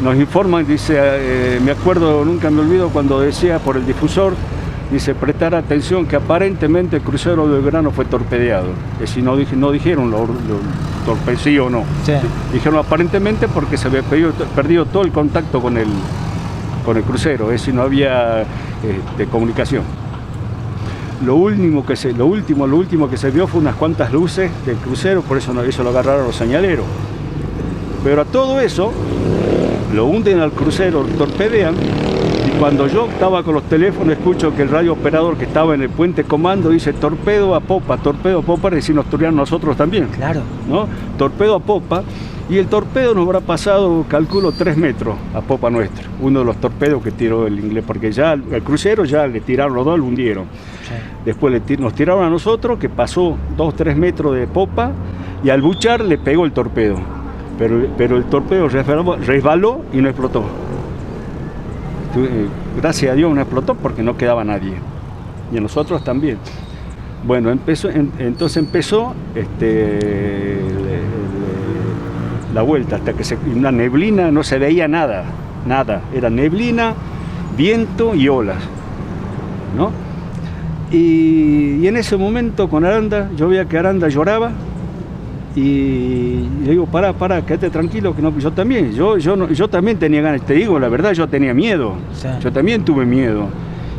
nos informan, dice, me acuerdo, nunca me olvido cuando decía por el difusor, dice, prestar atención que aparentemente el crucero de Belgrano fue torpedeado. Es decir, no dijeron lo torpedeó o no. Sí. Dijeron aparentemente porque se había perdido todo el contacto con el crucero, es decir, no había comunicación. Lo último que se vio fue unas cuantas luces del crucero, por eso eso lo agarraron los señaleros. Pero a todo eso, lo hunden al crucero, lo torpedean, y cuando yo estaba con los teléfonos, escucho que el radio operador que estaba en el puente comando dice torpedo a popa, es decir, nos torpedaron nosotros también. Claro. ¿No? Torpedo a popa, y el torpedo nos habrá pasado, calculo, 3 metros a popa nuestra. Uno de los torpedos que tiró el inglés, porque ya el crucero ya le tiraron los dos, lo hundieron. Sí. Después nos tiraron a nosotros, que pasó 2-3 metros de popa, y al buchar le pegó el torpedo. Pero el torpedo resbaló y no explotó. Gracias a Dios no explotó porque no quedaba nadie. Y a nosotros también. Bueno, entonces empezó la vuelta, hasta que una neblina, no se veía nada. Era neblina, viento y olas, ¿no? Y en ese momento con Aranda, yo veía que Aranda lloraba. Y le digo, pará, quédate tranquilo, que no, yo también tenía ganas, te digo la verdad, yo tenía miedo, sí. Yo también tuve miedo,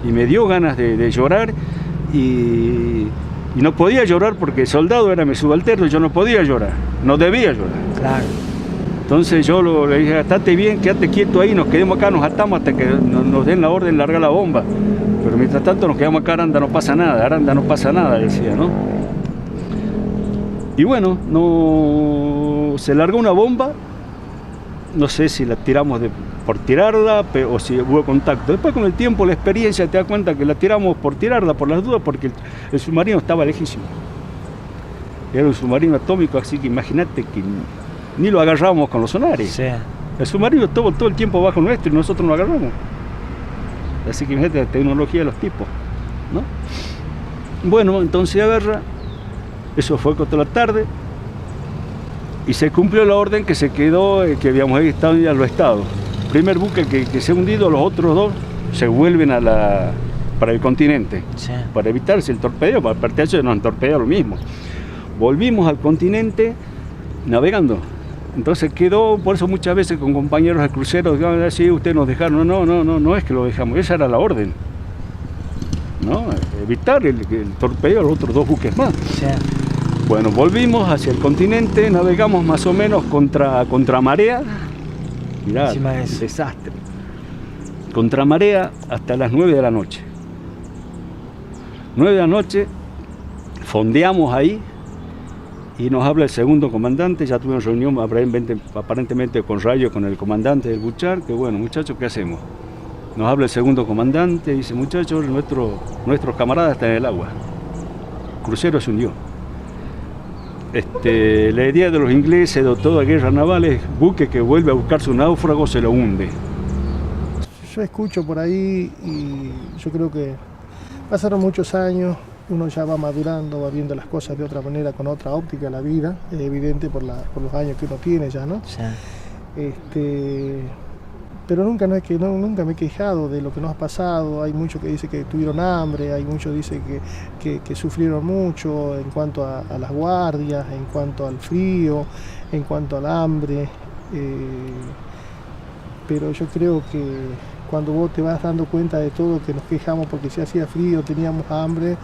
y me dio ganas de llorar, y no podía llorar porque el soldado era mi subalterno, yo no podía llorar, no debía llorar. Claro. Entonces yo le dije, estate bien, quédate quieto ahí, nos quedemos acá, nos atamos hasta que nos den la orden de largar la bomba, pero mientras tanto nos quedamos acá, Aranda no pasa nada, decía, ¿no? Y bueno, se largó una bomba, no sé si la tiramos por tirarla o si hubo contacto. Después con el tiempo, la experiencia, te das cuenta que la tiramos por tirarla, por las dudas, porque el submarino estaba lejísimo. Era un submarino atómico, así que imagínate que ni lo agarrábamos con los sonares. Sí. El submarino estuvo todo el tiempo bajo nuestro y nosotros no lo agarramos. Así que imagínate la tecnología de los tipos, ¿no? Bueno, entonces agarra. Eso fue contra la tarde y se cumplió la orden que se quedó, que habíamos estado ya los estados. Primer buque que se ha hundido, los otros dos se vuelven para el continente, sí. Para evitarse el torpedeo, para parte de eso nos han torpedeado lo mismo. Volvimos al continente navegando. Entonces quedó, por eso muchas veces con compañeros de cruceros, sí, ustedes nos dejaron, no es que lo dejamos, esa era la orden. ¿No? Evitar el torpedeo a los otros dos buques más. Sí. Bueno, volvimos hacia el continente, navegamos más o menos contra marea. Mirá, desastre. Contra marea hasta las 9 de la noche. 9 de la noche, fondeamos ahí y nos habla el segundo comandante, ya tuvimos reunión aparentemente con Rayo, con el comandante del Buchar, que bueno, muchachos, ¿qué hacemos? Nos habla el segundo comandante y dice, muchachos, nuestros camaradas están en el agua. El crucero se hundió. La idea de los ingleses de toda guerra naval es buque que vuelve a buscar su náufrago, se lo hunde. Yo escucho por ahí y yo creo que pasaron muchos años, uno ya va madurando, va viendo las cosas de otra manera, con otra óptica de la vida, es evidente por los años que uno tiene ya, ¿no? Sí. Pero nunca me he quejado de lo que nos ha pasado. Hay muchos que dicen que tuvieron hambre, hay muchos que dicen que sufrieron mucho en cuanto a las guardias, en cuanto al frío, en cuanto al hambre. Pero yo creo que cuando vos te vas dando cuenta de todo, que nos quejamos porque si hacía frío, teníamos hambre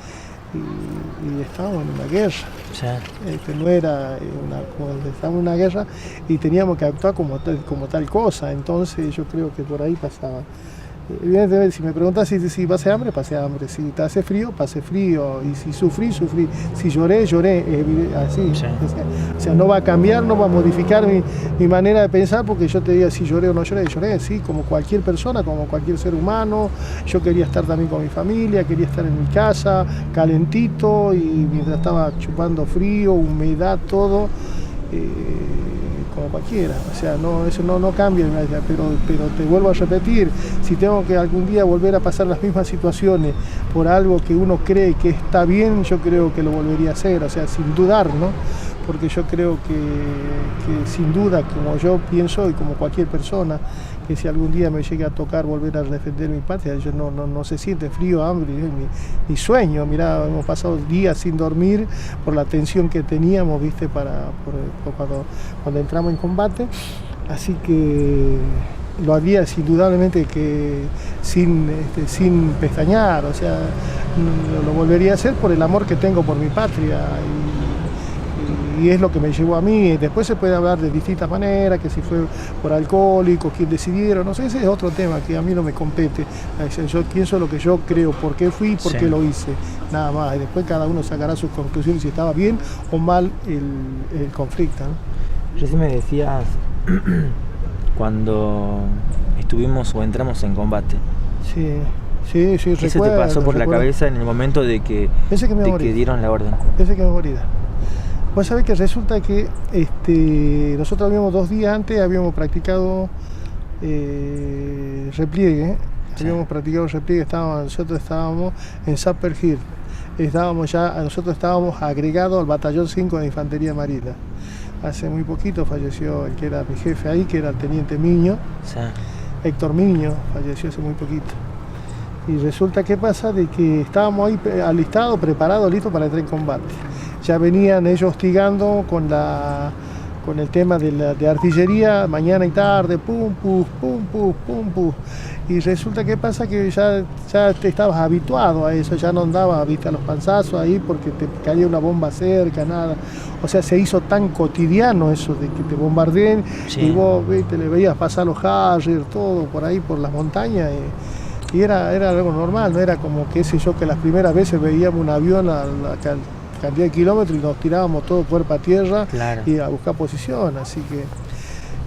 y estábamos en una guerra. Sí. No era estábamos en una guerra y teníamos que actuar como tal cosa. Entonces yo creo que por ahí pasaba. Evidentemente, si me preguntas si pasé hambre, pasé hambre. Si te hace frío, pasé frío. Y si sufrí, sufrí. Si lloré, lloré. Así. Sí. O sea, no va a cambiar, no va a modificar mi manera de pensar porque yo te diga si lloré o no lloré. Lloré, sí, como cualquier persona, como cualquier ser humano. Yo quería estar también con mi familia, quería estar en mi casa, calentito, y mientras estaba chupando frío, humedad, todo. Como cualquiera, o sea, eso no cambia, pero te vuelvo a repetir, si tengo que algún día volver a pasar las mismas situaciones por algo que uno cree que está bien, yo creo que lo volvería a hacer, o sea, sin dudar, ¿no? Porque yo creo que sin duda, como yo pienso y como cualquier persona, que si algún día me llega a tocar volver a defender mi patria, yo no se siente frío, hambre, ni sueño. Mirá, hemos pasado días sin dormir por la tensión que teníamos, ¿viste? Por cuando entramos en combate. Así que lo haría indudablemente que sin pestañear, o sea, lo volvería a hacer por el amor que tengo por mi patria. Y es lo que me llevó a mí. Después se puede hablar de distintas maneras, que si fue por alcohólicos, quién decidieron, no sé, ese es otro tema que a mí no me compete. Yo pienso lo que yo creo, por qué fui y por qué lo hice, nada más. Y después cada uno sacará sus conclusiones si estaba bien o mal el conflicto, ¿no? Recién me decías cuando estuvimos o entramos en combate. Sí, ¿Qué se te pasó por la cabeza en el momento de que dieron la orden? Pensé que me moría. Vos sabés que resulta que nosotros habíamos 2 días antes, practicado repliegue. Sí. Habíamos practicado repliegue, nosotros estábamos en Sapper Hill. Nosotros estábamos agregados al batallón 5 de Infantería Marina. Hace muy poquito falleció el que era mi jefe ahí, que era el teniente Miño. Sí. Héctor Miño falleció hace muy poquito. Y resulta que pasa de que estábamos ahí alistados, preparados, listos para entrar en combate. Ya venían ellos hostigando con el tema de artillería, mañana y tarde, pum, pum, pum, pum, pum, pum. Y resulta que pasa que ya te estabas habituado a eso, ya no andabas, viste, a los panzazos ahí porque te caía una bomba cerca, nada. O sea, se hizo tan cotidiano eso de que te bombardeen, sí. Y vos, viste, le veías pasar los Harrier, todo por ahí, por las montañas. Y era algo normal, no era como, qué sé yo, que las primeras veces veíamos un avión a la cantidad de kilómetros y nos tirábamos todo cuerpo a tierra, claro, y a buscar posición. Así que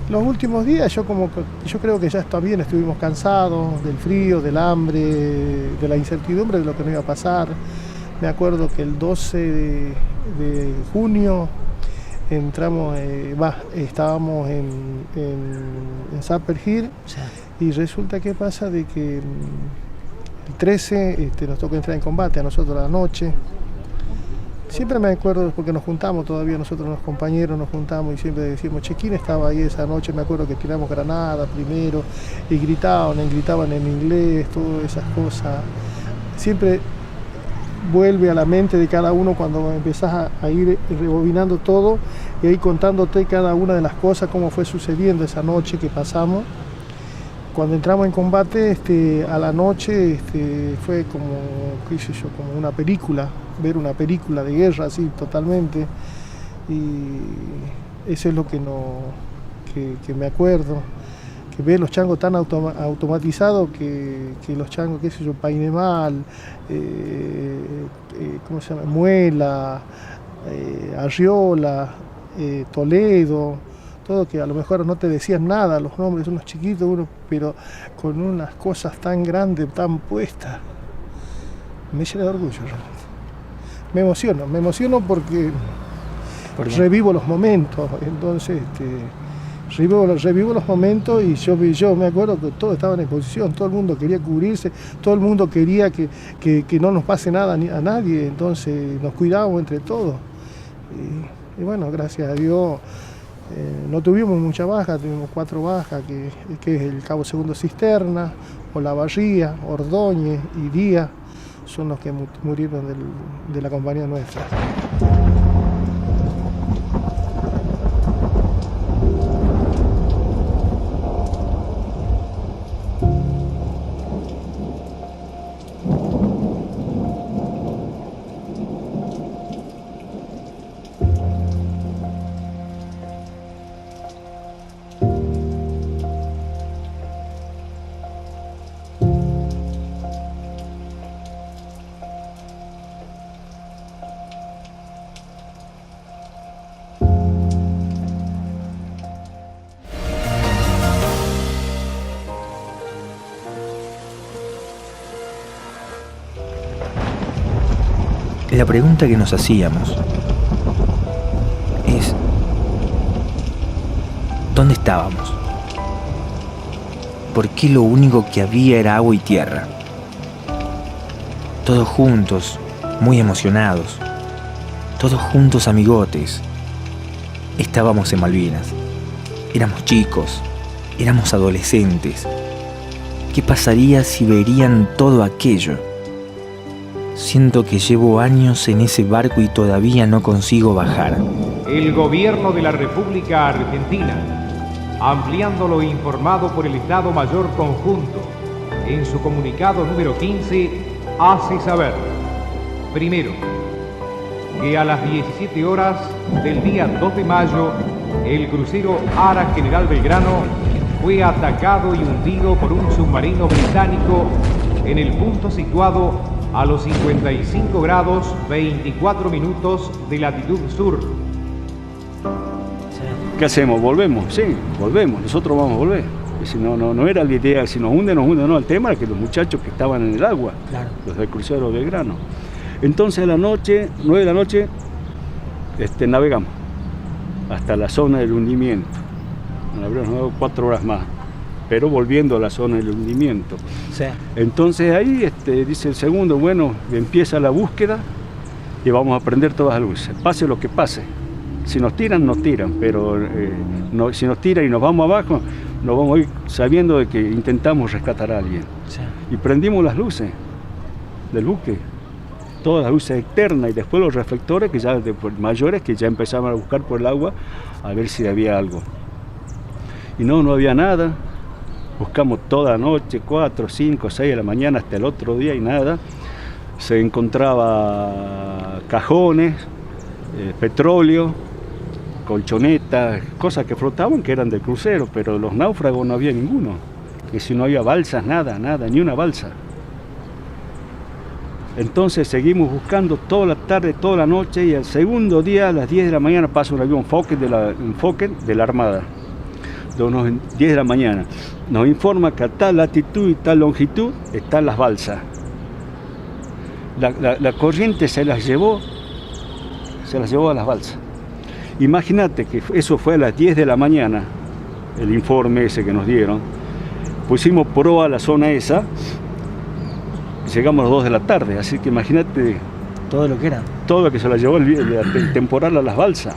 los últimos días yo creo que ya también estuvimos cansados del frío, del hambre, de la incertidumbre de lo que nos iba a pasar. Me acuerdo que el 12 de junio estábamos en Sapper Hill, sí. Y resulta que pasa de que el 13 nos toca entrar en combate a nosotros a la noche. Siempre me acuerdo porque nos juntamos todavía, nosotros los compañeros nos juntamos y siempre decimos, che, ¿quién estaba ahí esa noche? Me acuerdo que tiramos granadas primero y gritaban en inglés, todas esas cosas. Siempre vuelve a la mente de cada uno cuando empezás a ir rebobinando todo y ahí contándote cada una de las cosas, cómo fue sucediendo esa noche que pasamos. Cuando entramos en combate, a la noche fue como, qué sé yo, como una película, ver una película de guerra así totalmente. Y eso es lo que me acuerdo, que ver los changos tan automatizados que los changos, qué sé yo, Painemal, ¿cómo se llama? Muela, Arriola, Toledo. Todo que a lo mejor no te decían nada, los nombres, unos chiquitos, pero con unas cosas tan grandes, tan puestas. Me llena de orgullo realmente. Me emociono porque revivo los momentos, entonces revivo los momentos y yo me acuerdo que todos estaban en posición, todo el mundo quería cubrirse, todo el mundo quería que no nos pase nada a nadie, entonces nos cuidábamos entre todos. Y bueno, gracias a Dios. No tuvimos mucha baja, tuvimos 4 bajas, que es el Cabo Segundo Cisterna, Olavarría, Ordóñez y Díaz, son los que murieron de la compañía nuestra. la pregunta que nos hacíamos es: ¿dónde estábamos? ¿Por qué lo único que había era agua y tierra? Todos juntos, muy emocionados. Todos juntos, amigotes. Estábamos en Malvinas. Éramos chicos. Éramos adolescentes. ¿Qué pasaría si verían todo aquello? Siento que llevo años en ese barco y todavía no consigo bajar. El gobierno de la República Argentina, ampliando lo informado por el Estado Mayor Conjunto, en su comunicado número 15, hace saber, primero, que a las 17 horas del día 2 de mayo, el crucero Ara General Belgrano fue atacado y hundido por un submarino británico en el punto situado a los 55 grados 24 minutos de latitud sur. ¿Qué hacemos? ¿Volvemos? Sí, volvemos. Nosotros vamos a volver. Y si no era la idea, si nos hunde, no. El tema era que los muchachos que estaban en el agua, claro, los del crucero Belgrano. Entonces a la noche, 9 de la noche, navegamos hasta la zona del hundimiento. Navegamos 4 horas más, pero volviendo a la zona del hundimiento. Sí. Entonces ahí dice el segundo, bueno, empieza la búsqueda y vamos a prender todas las luces, pase lo que pase. Si nos tiran, pero si nos tiran y nos vamos abajo, nos vamos a ir sabiendo de que intentamos rescatar a alguien. Sí. Y prendimos las luces del buque, todas las luces externas y después los reflectores que ya mayores que ya empezaban a buscar por el agua a ver si había algo. Y no había nada. Buscamos toda la noche, 4, 5, 6 de la mañana hasta el otro día y nada. Se encontraba cajones, petróleo, colchonetas, cosas que flotaban que eran del crucero, pero los náufragos no había ninguno. Que si no había balsas, nada, ni una balsa. Entonces seguimos buscando toda la tarde, toda la noche y el segundo día a las 10 de la mañana pasa un avión Fokker de la Armada. De unos 10 de la mañana. Nos informa que a tal latitud y tal longitud están las balsas. La corriente se las llevó a las balsas. Imagínate que eso fue a las 10 de la mañana, el informe ese que nos dieron. Pusimos proa a la zona esa, llegamos a las 2 de la tarde, así que imagínate todo lo que era. Todo lo que se la llevó el temporal a las balsas.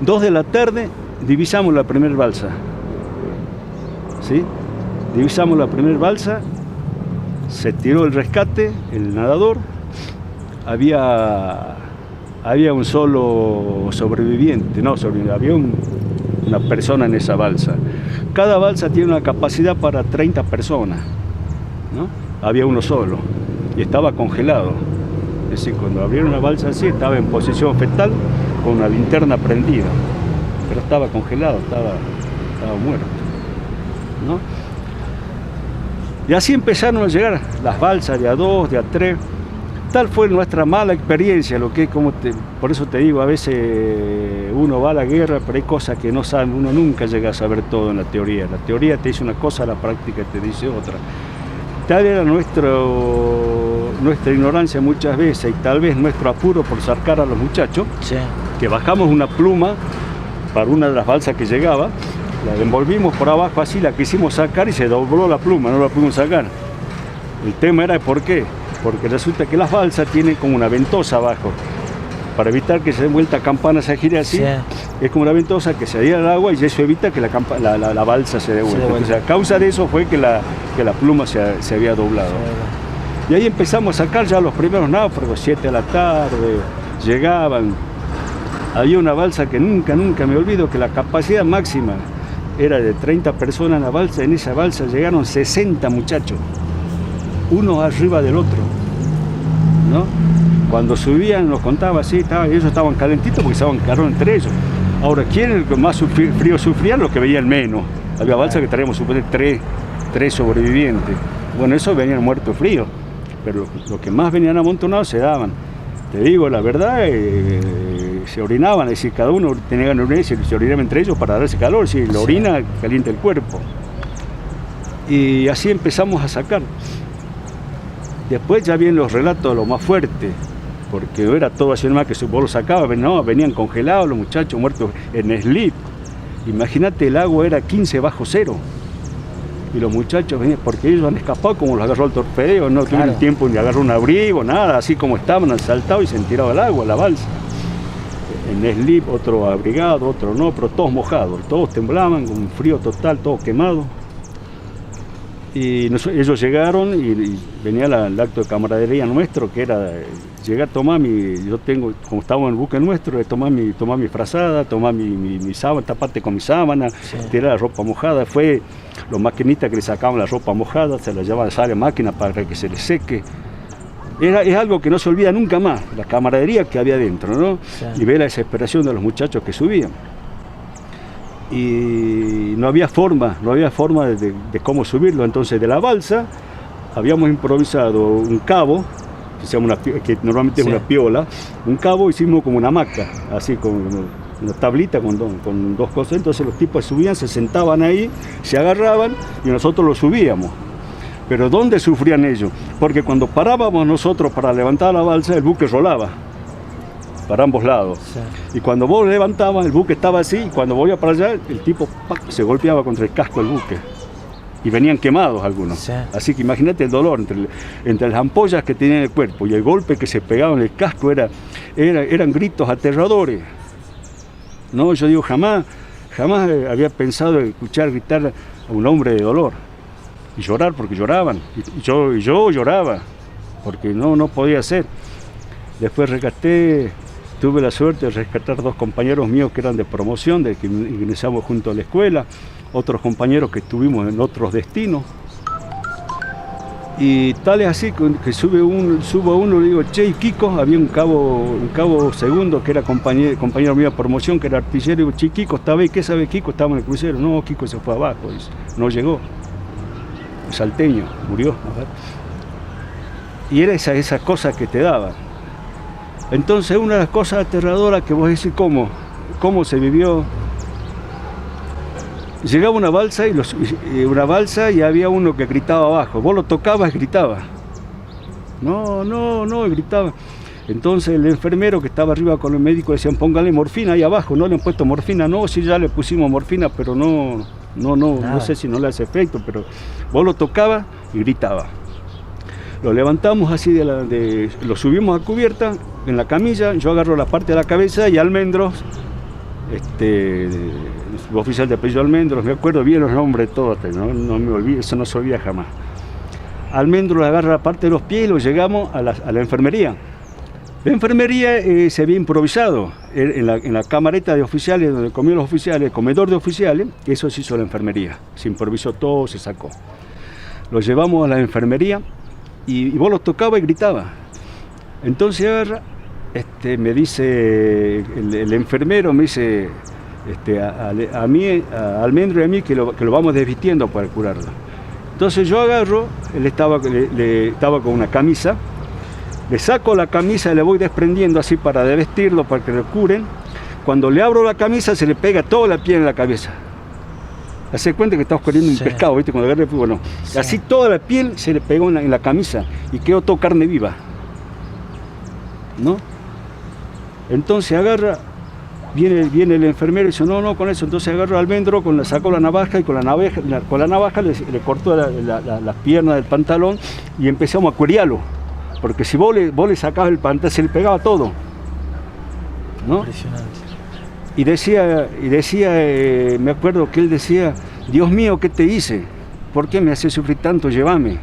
2 de la tarde divisamos la primera balsa. ¿Sí? Divisamos la primera balsa, se tiró el rescate, el nadador, había un solo sobreviviente, había una persona en esa balsa. Cada balsa tiene una capacidad para 30 personas, ¿no? Había uno solo y estaba congelado. Es decir, cuando abrieron la balsa así, estaba en posición fetal con una linterna prendida, pero estaba congelado, estaba muerto, ¿no? Y así empezaron a llegar las balsas de A2, de A3. Tal fue nuestra mala experiencia, por eso te digo, a veces uno va a la guerra, pero hay cosas que no sabe, uno nunca llega a saber todo en la teoría. La teoría te dice una cosa, la práctica te dice otra. Tal era nuestra ignorancia muchas veces y tal vez nuestro apuro por sacar a los muchachos, sí, que bajamos una pluma para una de las balsas que llegaba, la envolvimos por abajo así, la quisimos sacar y se dobló la pluma, no la pudimos sacar. El tema era ¿por qué? Porque resulta que las balsas tienen como una ventosa abajo, para evitar que se den vuelta campana, se gire así, sí, es como una ventosa que se adhiera al agua y eso evita que la balsa se dé vuelta. Entonces, a causa de eso fue que la pluma se había doblado. Sí. Y ahí empezamos a sacar ya los primeros náufragos, 7 de la tarde, llegaban. Había una balsa que nunca me olvido, que la capacidad máxima era de 30 personas en la balsa. En esa balsa llegaron 60 muchachos, uno arriba del otro, ¿no? Cuando subían nos contaba así, ellos estaban calentitos porque estaban calor entre ellos. Ahora, ¿quién es el que más frío sufrían? Los que veían menos. Había balsas que traíamos supuestamente 3 sobrevivientes. Bueno, esos venían muertos fríos, pero los que más venían amontonados se daban. Te digo, la verdad, se orinaban, es decir, cada uno tenía ganas de orinar y se orinaba entre ellos para darse calor. Si la orina calienta el cuerpo. Y así empezamos a sacar. Después ya vienen los relatos de lo más fuerte. porque era todo así nomás que vos lo sacabas, no, venían congelados los muchachos muertos en slip. Imagínate, el agua era 15 bajo cero. Y los muchachos venían, porque ellos han escapado como los agarró el torpedeo, no tuvieron tiempo ni agarrar un abrigo, nada, así como estaban, han saltado y se han tirado al agua, la balsa. En slip, otro abrigado, otro no, pero todos mojados, todos temblaban, con un frío total, todos quemados. Y ellos llegaron y venía el acto de camaradería nuestro, que era llegar, tomar yo tengo, como estábamos en el buque nuestro, tomar mi frazada, tomar mi sábana, taparte con mi sábana, tirar la ropa mojada. Fue los maquinistas que le sacaban la ropa mojada, se la llevaban a la máquina para que se le seque. Es algo que no se olvida nunca más, la camaradería que había dentro, ¿no? Y ver la desesperación de los muchachos que subían. Y no había forma de cómo subirlo. Entonces de la balsa habíamos improvisado un cabo, que normalmente es una piola, un cabo, hicimos como una hamaca, así con una tablita con dos cosas. Entonces los tipos subían, se sentaban ahí, se agarraban y nosotros los subíamos. Pero ¿dónde sufrían ellos? Porque cuando parábamos nosotros para levantar la balsa, el buque rolaba para ambos lados. Y cuando vos levantabas, el buque estaba así, y cuando volvía para allá, el tipo se golpeaba contra el casco del buque. Y venían quemados algunos. Así que imagínate el dolor entre las ampollas que tenía en el cuerpo y el golpe que se pegaba en el casco, eran gritos aterradores. No, yo digo, jamás había pensado en escuchar gritar a un hombre de dolor. Y llorar, porque lloraban. Y yo lloraba, porque no podía ser. Después tuve la suerte de rescatar 2 compañeros míos que eran de promoción, de que ingresamos junto a la escuela, otros compañeros que estuvimos en otros destinos. Y tal es así que subo uno, le digo, che, y Kiko, había un cabo segundo que era compañero mío de promoción, que era artillero, y digo, che, Kiko, ¿está bien? ¿Qué sabe Kiko? Estaba en el crucero. No, Kiko se fue abajo, dice, no llegó. Salteño, murió. Y era esa cosa que te daba. Entonces una de las cosas aterradoras que vos decís, ¿cómo se vivió? Llegaba una balsa y había uno que gritaba abajo. Vos lo tocabas y gritaba. No, gritaba. Entonces el enfermero que estaba arriba con el médico decían, póngale morfina ahí abajo. No le han puesto morfina. No, sí, ya le pusimos morfina, pero no sé si no le hace efecto, pero vos lo tocabas y gritaba. Lo levantamos así, lo subimos a cubierta, en la camilla, yo agarro la parte de la cabeza y Almendros, oficial de apellido Almendros, me acuerdo bien los nombres todos, no me olvido, eso no se olvida jamás. Almendros agarra la parte de los pies y lo llegamos a la enfermería. La enfermería se había improvisado en la camareta de oficiales, donde comían los oficiales, el comedor de oficiales, eso se hizo la enfermería, se improvisó todo, se sacó. Lo llevamos a la enfermería y vos los tocabas y gritaba. Entonces agarra, me dice, el enfermero me dice, a mí, a Almendro y a mí, que lo vamos desvistiendo para curarlo. Entonces yo agarro, él estaba con una camisa, le saco la camisa y le voy desprendiendo así para desvestirlo, para que lo curen. Cuando le abro la camisa se le pega toda la piel en la cabeza. Hace cuenta que estamos corriendo un pescado, ¿viste? Cuando agarra el fútbol, no. Así toda la piel se le pegó en la camisa y quedó todo carne viva, ¿no? Entonces agarra, viene el enfermero y dice, no, con eso. Entonces agarra Almendro, sacó la navaja y con la navaja le cortó las piernas del pantalón y empezamos a cueriarlo. Porque si vos le sacabas el pantalón, se le pegaba todo, ¿no? Impresionante. Y decía, me acuerdo que él decía, Dios mío, ¿qué te hice? ¿Por qué me haces sufrir tanto? Llévame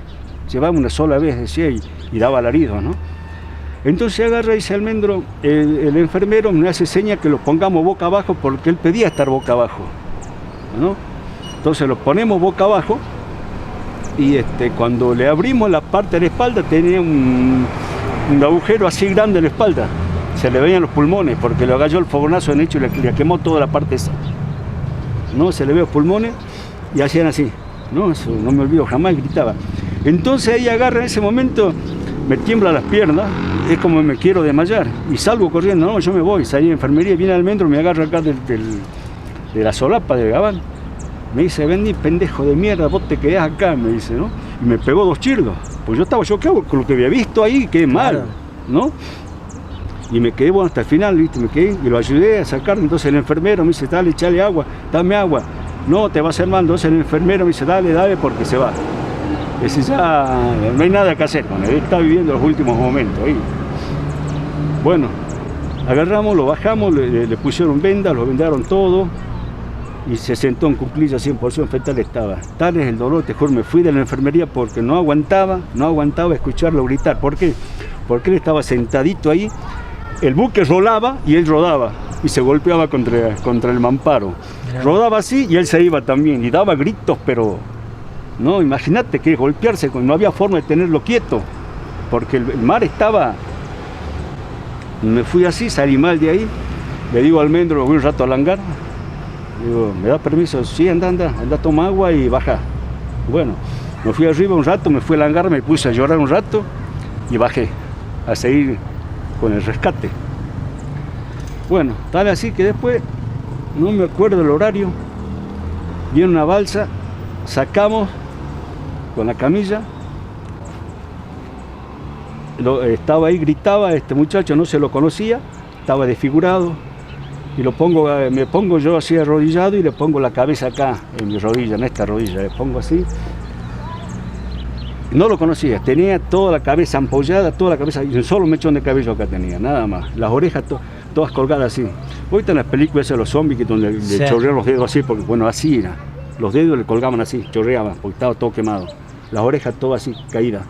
una sola vez, decía, y daba alaridos, ¿no? Entonces agarra y dice Almendro, el enfermero me hace seña que lo pongamos boca abajo porque él pedía estar boca abajo, ¿no? Entonces lo ponemos boca abajo y cuando le abrimos la parte de la espalda tenía un agujero así grande en la espalda. Se le veían los pulmones porque le agalló el fogonazo en hecho y le quemó toda la parte esa. ¿No? Se le ve los pulmones y hacían así. ¿No? Eso no me olvido, jamás gritaba. Entonces ahí agarra en ese momento, me tiembla las piernas, es como me quiero desmayar. Y salgo corriendo, no, yo me voy, salí de enfermería, viene Almendro, me agarra acá de la solapa del gabán. Me dice, vení, pendejo de mierda, vos te quedás acá, me dice, ¿no? Y me pegó 2 chirlos. Pues yo estaba choqueado con lo que había visto ahí, qué mal, ¿no? Y me quedé bueno, hasta el final, ¿viste? Me quedé y lo ayudé a sacar. Entonces el enfermero me dice, dale, echale agua, dame agua. No, te va a hacer mal. Entonces el enfermero me dice, dale, porque se va. Ese ya no hay nada que hacer con él. Él está viviendo los últimos momentos ahí. Bueno, agarramos, lo bajamos, le pusieron vendas, lo vendaron todo. Y se sentó en cuclillas 100% fetal estaba. Tal es el dolor, te juro, me fui de la enfermería porque no aguantaba escucharlo gritar. ¿Por qué? Porque él estaba sentadito ahí, el buque rolaba y él rodaba y se golpeaba contra el mamparo. Rodaba así y él se iba también y daba gritos, pero no, imagínate que golpearse, no había forma de tenerlo quieto, porque el mar estaba... Me fui así, salí mal de ahí, le digo al Almendro, voy un rato al hangar. Digo, ¿me da permiso? Sí, anda, toma agua y baja. Bueno, me fui arriba un rato, me fui al hangar, me puse a llorar un rato y bajé a seguir con el rescate. Bueno, tal así que después, no me acuerdo el horario, viene una balsa, sacamos con la camilla, estaba ahí, gritaba, este muchacho no se lo conocía, estaba desfigurado. Y me pongo yo así arrodillado y le pongo la cabeza acá, en mi rodilla, en esta rodilla, le pongo así. No lo conocía, tenía toda la cabeza ampollada, toda la cabeza, y un solo mechón de cabello acá tenía, nada más. Las orejas todas colgadas así. Ahorita en las películas de los zombies, que donde le chorreaban los dedos así, porque bueno, así era. Los dedos le colgaban así, chorreaban, porque estaba todo quemado. Las orejas todas así, caídas.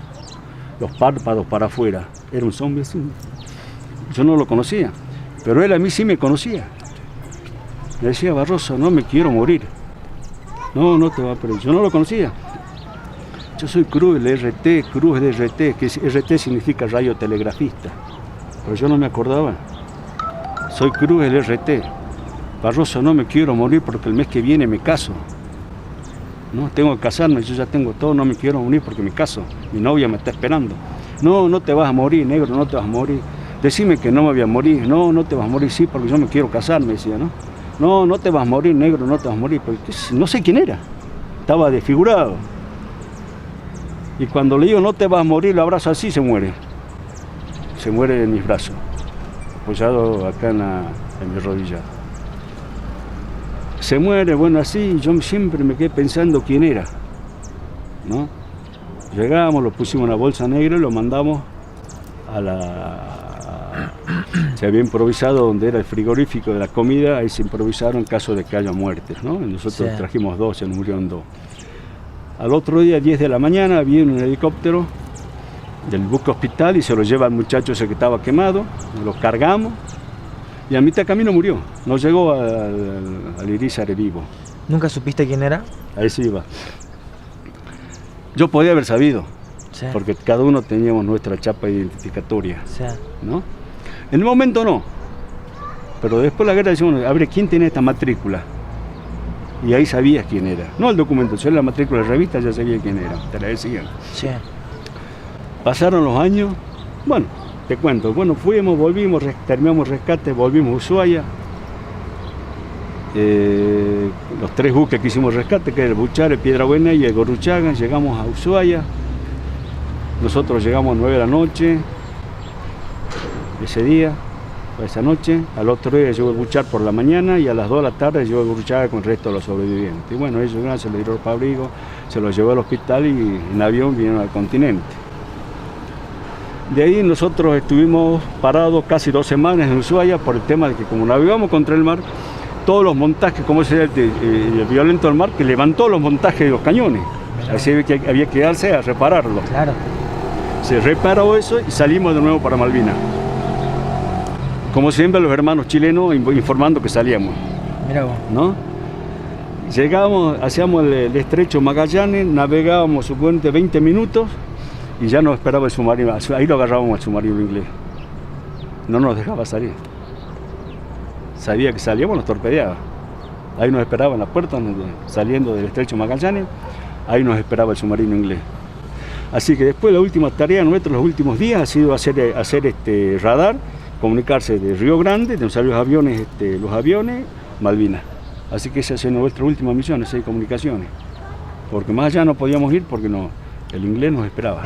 Los párpados para afuera. Era un zombie así. Yo no lo conocía. Pero él a mí sí me conocía. Le decía, Barroso, no me quiero morir. No te va a perder. Yo no lo conocía. Yo soy Cruz del RT, Cruz de RT, que RT significa radiotelegrafista. Pero yo no me acordaba. Soy Cruz del RT. Barroso, no me quiero morir porque el mes que viene me caso. No, tengo que casarme, yo ya tengo todo, no me quiero morir porque me caso. Mi novia me está esperando. No te vas a morir, negro, no te vas a morir. Decime que no me voy a morir. No te vas a morir, sí, porque yo me quiero casar, me decía, ¿no? No te vas a morir, negro, no te vas a morir. Porque no sé quién era. Estaba desfigurado. Y cuando le digo, no te vas a morir, lo abrazo así, se muere. Se muere en mis brazos. Apoyado acá en mi rodilla. Se muere, bueno, así, yo siempre me quedé pensando quién era, ¿no? Llegamos, lo pusimos en una bolsa negra y lo mandamos se había improvisado donde era el frigorífico de la comida, ahí se improvisaron en caso de que haya muertes, ¿no? Nosotros trajimos 2, se nos murieron 2. Al otro día, 10 de la mañana, viene un helicóptero del buque hospital y se lo lleva al muchacho ese que estaba quemado, lo cargamos y a mitad de camino murió, no llegó al Irizarry vivo. ¿Nunca supiste quién era? Ahí se iba. Yo podía haber sabido, porque cada uno teníamos nuestra chapa identificatoria, ¿no? En el momento no, pero después de la guerra decimos, a ver, ¿quién tiene esta matrícula? Y ahí sabías quién era. No el documento, sino la matrícula de la revista, ya sabía quién era, te la decían. Pasaron los años, bueno, te cuento, bueno, fuimos, volvimos, terminamos rescate, volvimos a Ushuaia. Los 3 buques que hicimos rescate, que era el Buchare, Piedra Buena y el Gorruchaga, llegamos a Ushuaia. Nosotros llegamos a 9 de la noche, ese día, esa noche. Al otro día llegó el Buchar por la mañana y a las 2 de la tarde llegó el Gorruchaga con el resto de los sobrevivientes. Y bueno, ellos se les dieron ropa abrigo, se los llevó al hospital y en avión vinieron al continente. De ahí nosotros estuvimos parados casi 2 semanas en Ushuaia por el tema de que como navegamos contra el mar, todos los montajes, como ese el violento del mar, que levantó los montajes de los cañones. Así había que darse a repararlo. Claro. Se reparó eso y salimos de nuevo para Malvinas. Como siempre los hermanos chilenos informando que salíamos. Mirá vos. ¿No? Llegamos, hacíamos el estrecho Magallanes, navegábamos supuestamente 20 minutos y ya nos esperaba el submarino. Ahí lo agarrábamos al submarino inglés. No nos dejaba salir. Sabía que salíamos, nos torpedeaba. Ahí nos esperaba en la puerta, saliendo del estrecho Magallanes, ahí nos esperaba el submarino inglés. Así que después la última tarea nuestra, los últimos días, ha sido hacer radar, comunicarse de Río Grande, de donde salen los aviones, Malvinas. Así que esa ha sido nuestra última misión, hacer comunicaciones. Porque más allá no podíamos ir porque no, el inglés nos esperaba.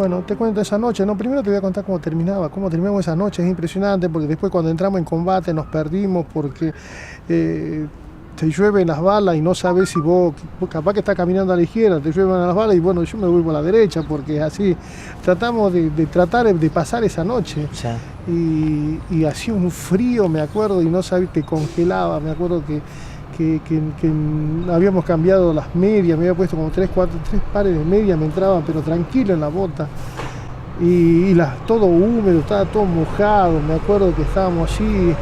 Bueno, te cuento esa noche, no, primero te voy a contar cómo terminamos esa noche, es impresionante porque después cuando entramos en combate nos perdimos porque te llueven las balas y no sabes si vos capaz que estás caminando a la izquierda, te llueven las balas y bueno, yo me vuelvo a la derecha porque es así, tratamos de tratar de pasar esa noche. Sí. Y hacía un frío, me acuerdo, y no sabía, te congelaba, me acuerdo que habíamos cambiado las medias, me había puesto como 3 pares de medias, me entraban pero tranquilo en la bota y todo húmedo, estaba todo mojado, me acuerdo que estábamos allí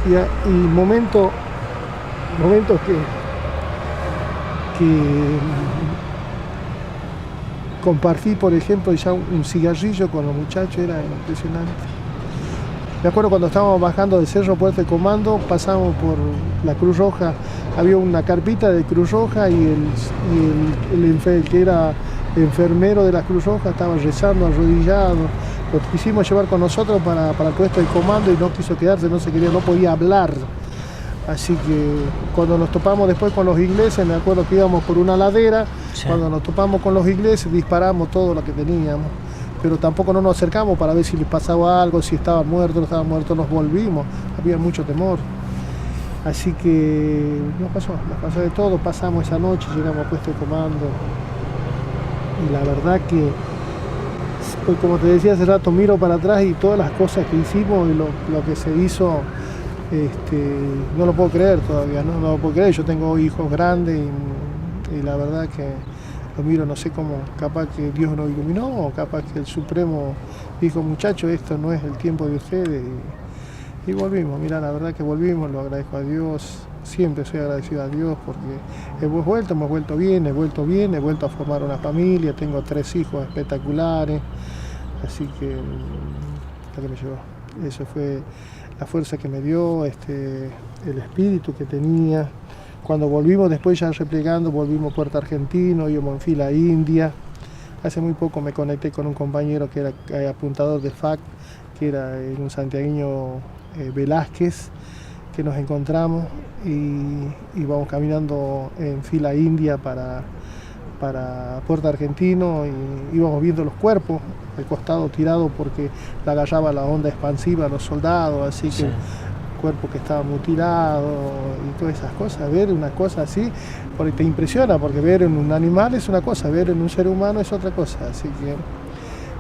y momentos que compartí, por ejemplo, ya un cigarrillo con los muchachos, era impresionante. Me acuerdo cuando estábamos bajando del Cerro Puerto de Comando, pasamos por la Cruz Roja, había una carpita de Cruz Roja y el que era enfermero de la Cruz Roja estaba rezando, arrodillado. Lo quisimos llevar con nosotros para el puesto de comando y no quiso quedarse, no podía hablar. Así que cuando nos topamos después con los ingleses, me acuerdo que íbamos por una ladera, sí. Cuando nos topamos con los ingleses disparamos todo lo que teníamos. Pero tampoco no nos acercamos para ver si les pasaba algo, si estaban muertos, no estaban muertos, nos volvimos, había mucho temor. Así que nos pasó de todo, pasamos esa noche, llegamos a puesto de comando. Y la verdad que, pues como te decía hace rato, miro para atrás y todas las cosas que hicimos y lo que se hizo, no lo puedo creer todavía, no lo puedo creer. Yo tengo hijos grandes y la verdad que lo miro, no sé cómo, capaz que Dios nos iluminó o capaz que el Supremo dijo, muchachos, esto no es el tiempo de ustedes y volvimos. Mira, la verdad que volvimos, lo agradezco a Dios, siempre soy agradecido a Dios porque hemos vuelto bien, he vuelto a formar una familia, tengo 3 hijos espectaculares, así que lo que me llevó, eso fue la fuerza que me dio, el espíritu que tenía. Cuando volvimos, después ya replegando, volvimos a Puerto Argentino, íbamos en fila India. Hace muy poco me conecté con un compañero que era apuntador de FAC, que era un santiagueño Velázquez, que nos encontramos y vamos caminando en fila India para Puerto Argentino y íbamos viendo los cuerpos al costado tirado porque la agarraba la onda expansiva a los soldados, así que... Sí. Cuerpo que estaba mutilado y todas esas cosas, ver una cosa así, porque te impresiona, porque ver en un animal es una cosa, ver en un ser humano es otra cosa, así que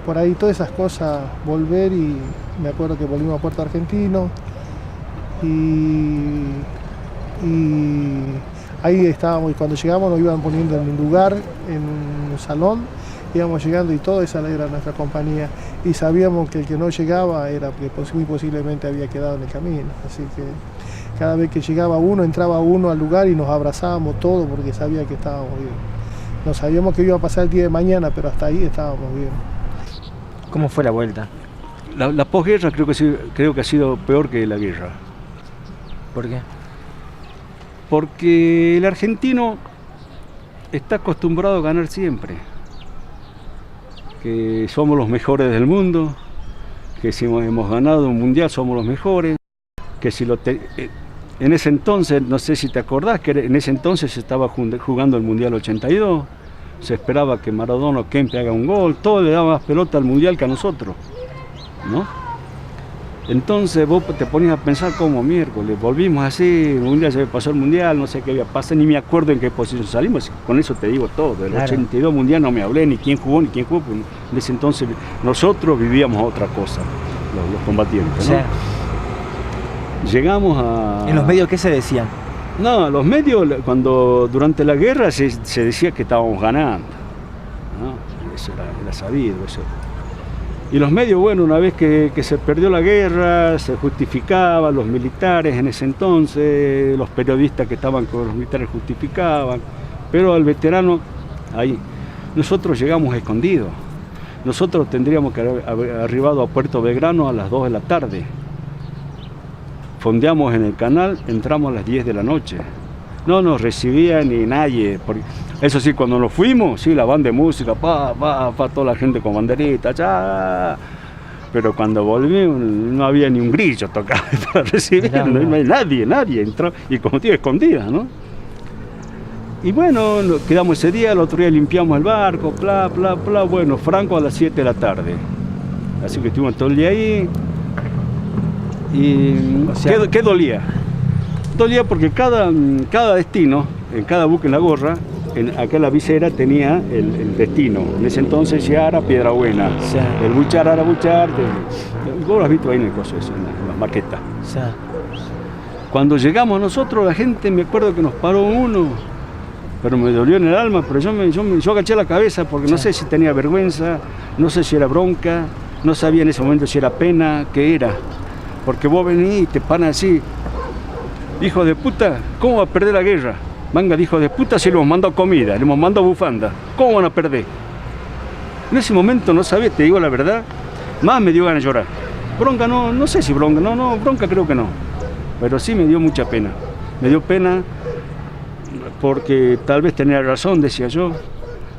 por ahí todas esas cosas, volver y me acuerdo que volvimos a Puerto Argentino y ahí estábamos y cuando llegamos nos iban poniendo en un lugar, en un salón, íbamos llegando y toda esa era nuestra compañía y sabíamos que el que no llegaba era que muy posiblemente había quedado en el camino, así que cada vez que llegaba uno, entraba uno al lugar y nos abrazábamos todos porque sabía que estábamos bien. No sabíamos que iba a pasar el día de mañana, pero hasta ahí estábamos bien. ¿Cómo fue la vuelta? La posguerra creo que ha sido peor que la guerra. ¿Por qué? Porque el argentino está acostumbrado a ganar siempre. Que somos los mejores del mundo, que si hemos ganado un mundial somos los mejores, que si en ese entonces, no sé si te acordás, que en ese entonces se estaba jugando el Mundial 82, se esperaba que Maradona o Kempe haga un gol, todo le daba más pelota al mundial que a nosotros, ¿no? Entonces vos te ponías a pensar como miércoles, volvimos así, el mundial se pasó el mundial, no sé qué había pasado, ni me acuerdo en qué posición salimos, con eso te digo todo, del claro. 82 mundial no me hablé, ni quién jugó, porque en ese entonces nosotros vivíamos otra cosa, los combatientes, ¿no? Sí. Llegamos a... ¿En los medios qué se decían? No, los medios, cuando durante la guerra se decía que estábamos ganando, ¿no? Eso era sabido, eso. Y los medios, bueno, una vez que se perdió la guerra, se justificaban, los militares en ese entonces, los periodistas que estaban con los militares justificaban, pero al veterano, ahí, nosotros llegamos escondidos. Nosotros tendríamos que haber arribado a Puerto Belgrano a las 2 de la tarde. Fondeamos en el canal, entramos a las 10 de la noche. No nos recibía ni nadie. Eso sí, cuando nos fuimos, sí, la banda de música, toda la gente con banderita, ya. Pero cuando volvimos no había ni un grillo tocado para recibir, no hay nadie entró. Y como tío, escondida, ¿no? Y bueno, quedamos ese día, el otro día limpiamos el barco, bla, bla, bla. Bueno, Franco a las 7 de la tarde. Así que estuvimos todo el día ahí. Y O sea, ¿qué dolía? Dolía porque cada destino, en cada buque en la gorra, acá en la visera tenía el destino. En ese entonces ya era Piedrabuena. Sí. El Buchar era Buchar. Vos lo has visto ahí en el coso, eso, en las maquetas. sí, Cuando llegamos nosotros, la gente, me acuerdo que nos paró uno, pero me dolió en el alma, pero yo agaché la cabeza porque no sé si tenía vergüenza, no sé si era bronca, no sabía en ese momento si era pena, qué era. Porque vos venís y te paran así, hijo de puta, ¿cómo va a perder la guerra? Manga de hijo de puta si le hemos mandado comida, le hemos mandado bufanda, ¿cómo van a perder? En ese momento no sabía, te digo la verdad, más me dio ganas de llorar. Bronca no sé si bronca, no, bronca creo que no. Pero sí me dio mucha pena. Me dio pena porque tal vez tenía razón, decía yo.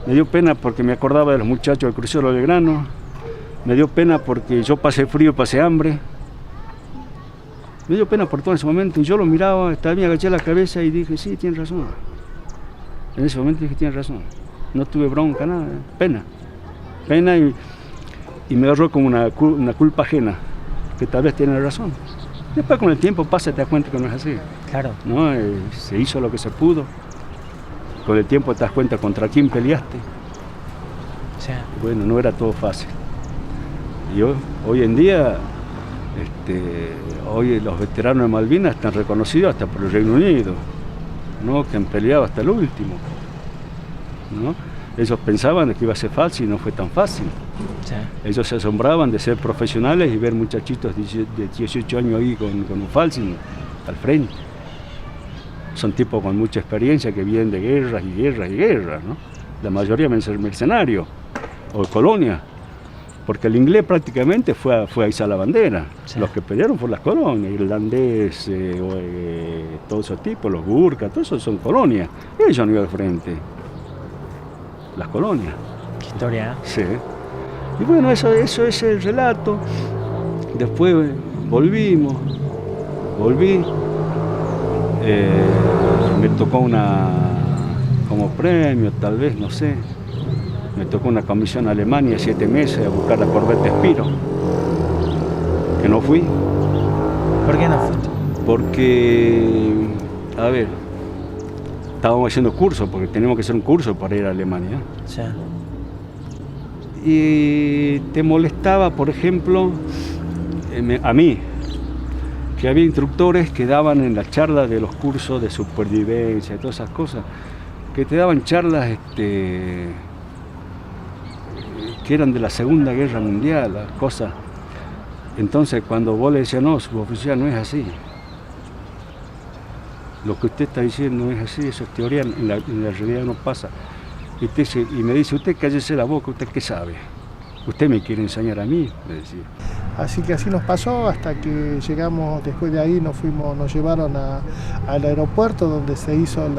Me dio pena porque me acordaba de los muchachos del crucero Belgrano. Me dio pena porque yo pasé frío, pasé hambre. Me dio pena por todo ese momento y yo lo miraba, estaba bien, agaché la cabeza y dije, sí, tiene razón. En ese momento dije, tiene razón. No tuve bronca, nada, pena. Pena y me agarró como una culpa ajena, que tal vez tiene razón. Después con el tiempo pasa y te das cuenta que no es así. claro. ¿No? Se hizo lo que se pudo. Con el tiempo te das cuenta contra quién peleaste. Sí. Bueno, no era todo fácil. Y hoy en día, hoy los veteranos de Malvinas están reconocidos hasta por el Reino Unido, ¿no? Que han peleado hasta el último, ¿no? Ellos pensaban que iba a ser fácil y no fue tan fácil. Sí. Ellos se asombraban de ser profesionales y ver muchachitos de 18 años ahí con un falsing al frente. Son tipos con mucha experiencia que vienen de guerras y guerras y guerras, ¿no? La mayoría mercenarios o de colonia, porque el inglés prácticamente fue a izar la bandera. Sí. Los que pelearon fueron las colonias, irlandeses, todos esos tipos, los gurkas, todos esos son colonias. Ellos han ido al frente, las colonias. Qué historia, ¿eh? Sí. Y bueno, eso es el relato. Después volví. Me tocó como premio, tal vez, no sé. Me tocó una comisión a Alemania 7 meses a buscar la corbeta Spiro. Que no fui. ¿Por qué no fuiste? Porque, a ver, estábamos haciendo cursos, porque teníamos que hacer un curso para ir a Alemania. Sí. Y te molestaba, por ejemplo, a mí, que había instructores que daban en la charla de los cursos de supervivencia y todas esas cosas, que te daban charlas que eran de la Segunda Guerra Mundial, las cosas. Entonces, cuando vos le decías, no, suboficial, no es así. Lo que usted está diciendo no es así, eso es teoría, en la realidad no pasa. Y me dice, usted cállese la boca, ¿usted qué sabe? ¿Usted me quiere enseñar a mí? Me decía. Así que así nos pasó hasta que llegamos, después de ahí nos llevaron al aeropuerto donde se hizo el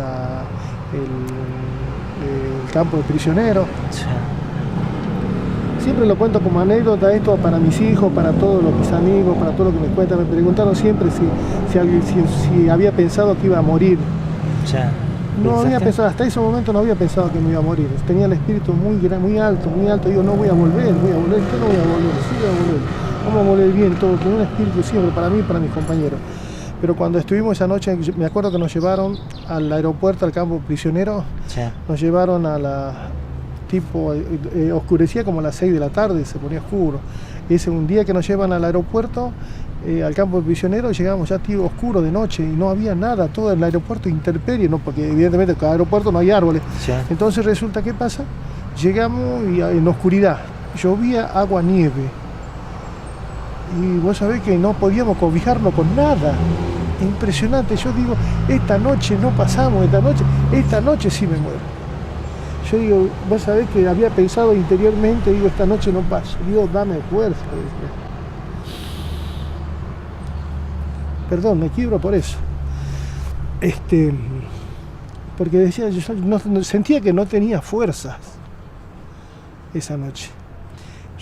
campo de prisioneros. Sí. Siempre lo cuento como anécdota esto para mis hijos, para todos mis amigos, para todo lo que me cuentan. Me preguntaron siempre si había pensado que iba a morir. Sí. No había pensado, hasta ese momento no había pensado que me iba a morir. Tenía el espíritu muy alto. Digo, no voy a volver, ¿qué no voy a volver? Sí voy a volver. Vamos a volver bien, todo, con un espíritu siempre para mí y para mis compañeros. Pero cuando estuvimos esa noche, me acuerdo que nos llevaron al aeropuerto, al campo prisionero, Sí. nos llevaron oscurecía como a las 6 de la tarde, se ponía oscuro. Ese un día que nos llevan al aeropuerto, al campo de prisioneros, llegamos ya oscuro de noche y no había nada, todo el aeropuerto intemperie, ¿no? Porque evidentemente en cada aeropuerto no hay árboles. Sí. Entonces resulta, ¿qué pasa? Llegamos y en oscuridad, llovía agua, nieve. Y vos sabés que no podíamos cobijarnos con nada. Impresionante, yo digo, esta noche no pasamos, esta noche sí me muero. Yo digo, vos sabés que había pensado interiormente, digo, esta noche no paso, Dios, dame fuerza. Perdón, me quiebro por eso. Porque decía, yo sentía que no tenía fuerzas esa noche.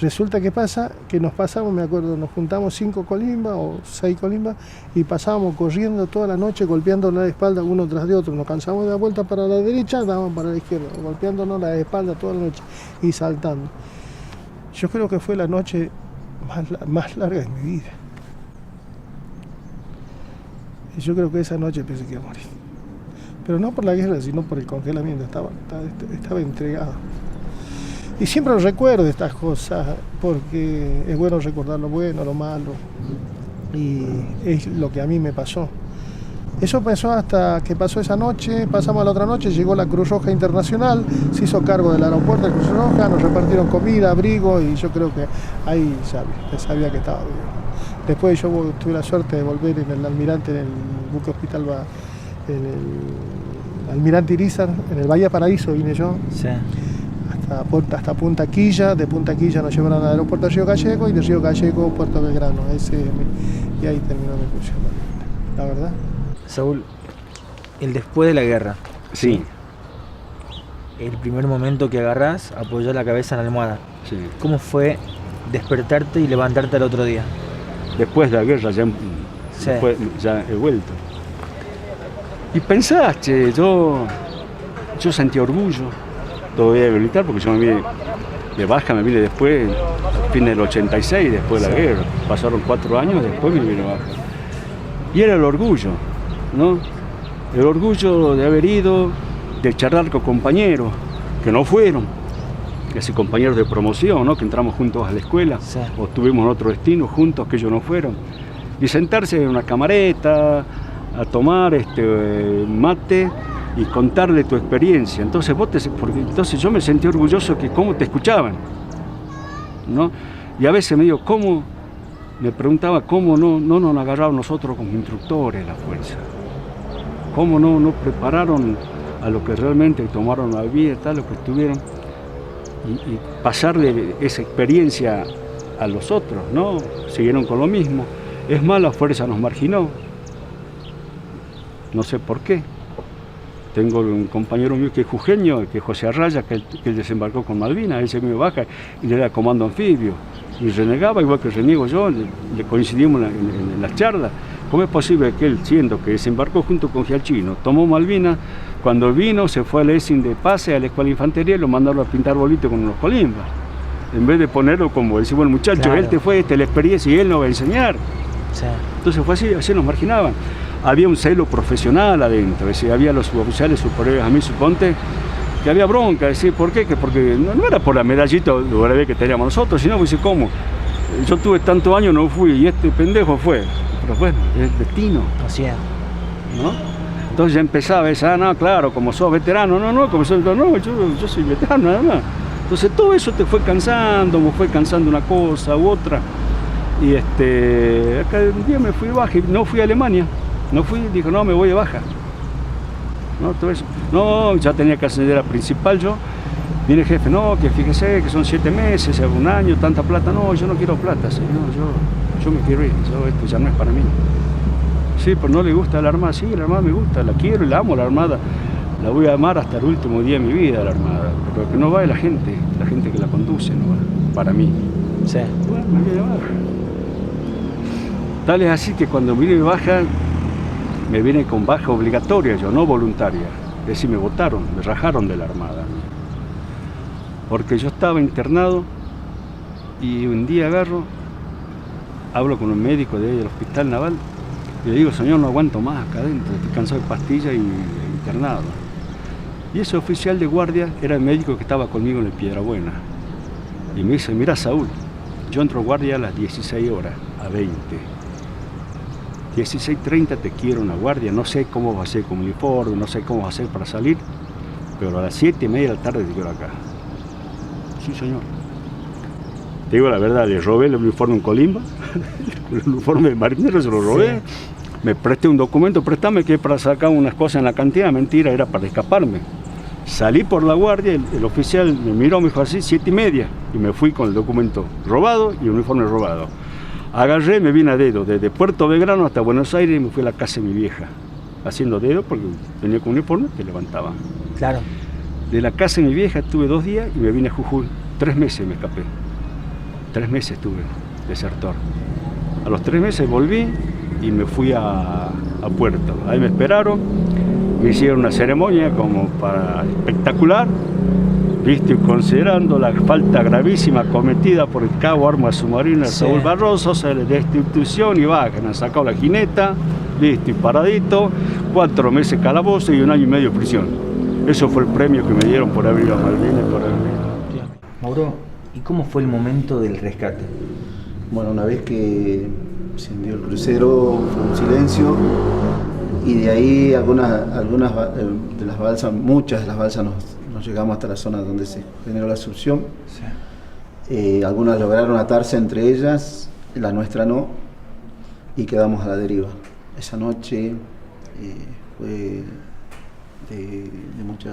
Resulta que pasa que nos pasamos, me acuerdo, nos juntamos 5 colimbas o 6 colimbas y pasábamos corriendo toda la noche, golpeándonos la espalda uno tras de otro. Nos cansamos de dar vuelta para la derecha, dábamos para la izquierda, golpeándonos la espalda toda la noche y saltando. Yo creo que fue la noche más larga de mi vida. Y yo creo que esa noche pensé que iba a morir. Pero no por la guerra, sino por el congelamiento, estaba entregado. Y siempre recuerdo estas cosas, porque es bueno recordar lo bueno, lo malo, y es lo que a mí me pasó. Eso pasó hasta que pasó esa noche, pasamos a la otra noche, llegó la Cruz Roja Internacional, se hizo cargo del aeropuerto de Cruz Roja, nos repartieron comida, abrigo, y yo creo que ahí sabía que estaba vivo. Después yo tuve la suerte de volver en el Almirante, en el buque hospital, en el Almirante Irizar, en el Bahía Paraíso vine yo. Sí. Hasta Punta Quilla, de Punta Quilla nos llevaron al aeropuerto de Río Gallego y de Río Gallego Puerto Belgrano, y ahí terminó mi curso, la verdad. Saúl, el después de la guerra. Sí. El primer momento que agarrás, apoyás la cabeza en la almohada. Sí. ¿Cómo fue despertarte y levantarte al otro día? Después de la guerra ya he vuelto. Y pensaste, yo sentí orgullo todavía de militar, porque yo me vine de baja, me vine después, a fin del 86, después de la guerra. Pasaron 4 años, después me vine de baja. Y era el orgullo, ¿no? El orgullo de haber ido, de charlar con compañeros que no fueron, ese compañeros de promoción, ¿no? Que entramos juntos a la escuela, Sí. o tuvimos otro destino juntos que ellos no fueron. Y sentarse en una camareta a tomar mate y contarle tu experiencia. Entonces entonces yo me sentí orgulloso que cómo te escuchaban, ¿no? Y a veces me preguntaba cómo no nos agarraron nosotros como instructores la fuerza, cómo no prepararon a lo que realmente tomaron la vida, tal, lo que estuvieron, y pasarle esa experiencia a los otros, ¿no? Siguieron con lo mismo. Es más, la fuerza nos marginó, no sé por qué. Tengo un compañero mío que es jujeño, que es José Arraya, que él desembarcó con Malvinas, él se me baja y le era comando anfibio. Y renegaba, igual que reniego yo, le coincidimos en las charlas. ¿Cómo es posible que él, siendo que desembarcó junto con Gialchino, tomó Malvinas, cuando vino se fue al ESIN de pase a la escuela de infantería y lo mandaron a pintar bolitos con unos colimbas? En vez de ponerlo como decimos el muchacho, Claro. él te fue, la experiencia y él nos va a enseñar. Sí. Entonces fue así nos marginaban. Había un celo profesional adentro, es decir, había los suboficiales superiores a mí, suponte, que había bronca, decir, ¿por qué? Porque no era por la medallita de que teníamos nosotros, sino pues, ¿cómo? Yo tuve tantos años, no fui, y este pendejo fue. Pero bueno, es destino, Así es. ¿no? Entonces ya empezaba esa, no, claro, como sos veterano, yo soy veterano nada más. Entonces todo eso te fue cansando, me fue cansando una cosa u otra. Y acá un día me fui de baja y no fui a Alemania. No fui, dijo, no, me voy de baja. No, todo eso. No, ya tenía que ascender a principal yo. Viene el jefe, no, que fíjese que son 7 meses, 1 año, tanta plata. No, yo no quiero plata, señor, yo me quiero ir, esto ya no es para mí. Sí, pero no le gusta la Armada, sí, la Armada me gusta, la quiero y la amo, la Armada. La voy a amar hasta el último día de mi vida, la Armada. Pero que no va es la gente que la conduce, no va, para mí. Sí. Bueno, me voy de baja. Tal es así que cuando vine de baja, me vine con baja obligatoria, yo no voluntaria. Es decir, me votaron, me rajaron de la Armada. Porque yo estaba internado y un día hablo con un médico de ahí del Hospital Naval y le digo, señor, no aguanto más acá adentro, estoy cansado de pastillas y internado. Y ese oficial de guardia era el médico que estaba conmigo en el Piedrabuena. Y me dice, mira Saúl, yo entro a guardia a las 16 horas, a 20. 16:30 te quiero una guardia, no sé cómo va a ser con uniforme, no sé cómo va a ser para salir, pero a las 7:30 de la tarde te quiero acá. Sí, señor. Te digo la verdad, le robé el uniforme en Colimba, el uniforme de marinero se lo robé, sí. Me presté un documento, préstame que es para sacar unas cosas en la cantina, mentira, era para escaparme. Salí por la guardia, el oficial me miró, me dijo así, 7:30, y me fui con el documento robado y el uniforme robado. Agarré, me vine a dedo, desde Puerto Belgrano hasta Buenos Aires, y me fui a la casa de mi vieja, haciendo dedo porque venía con uniforme, te levantaba. Claro. De la casa de mi vieja estuve 2 días y me vine a Jujuy, 3 meses me escapé. 3 meses estuve desertor. A los 3 meses volví y me fui a Puerto. Ahí me esperaron, me hicieron una ceremonia como para espectacular, ¿viste? Considerando la falta gravísima cometida por el cabo armas submarinas Saúl Barroso, se le destitución y baja, me han sacado la jineta, listo y paradito, 4 meses calabozo y 1 año y medio de prisión. Eso fue el premio que me dieron por haber ido a Malvinas. Mauro, ¿y cómo fue el momento del rescate? Bueno, una vez que se hundió el crucero, fue un silencio, y de ahí algunas de las balsas, muchas de las balsas nos llegamos hasta la zona donde se generó la succión. Sí. Algunas lograron atarse entre ellas, la nuestra no, y quedamos a la deriva. Esa noche fue de mucho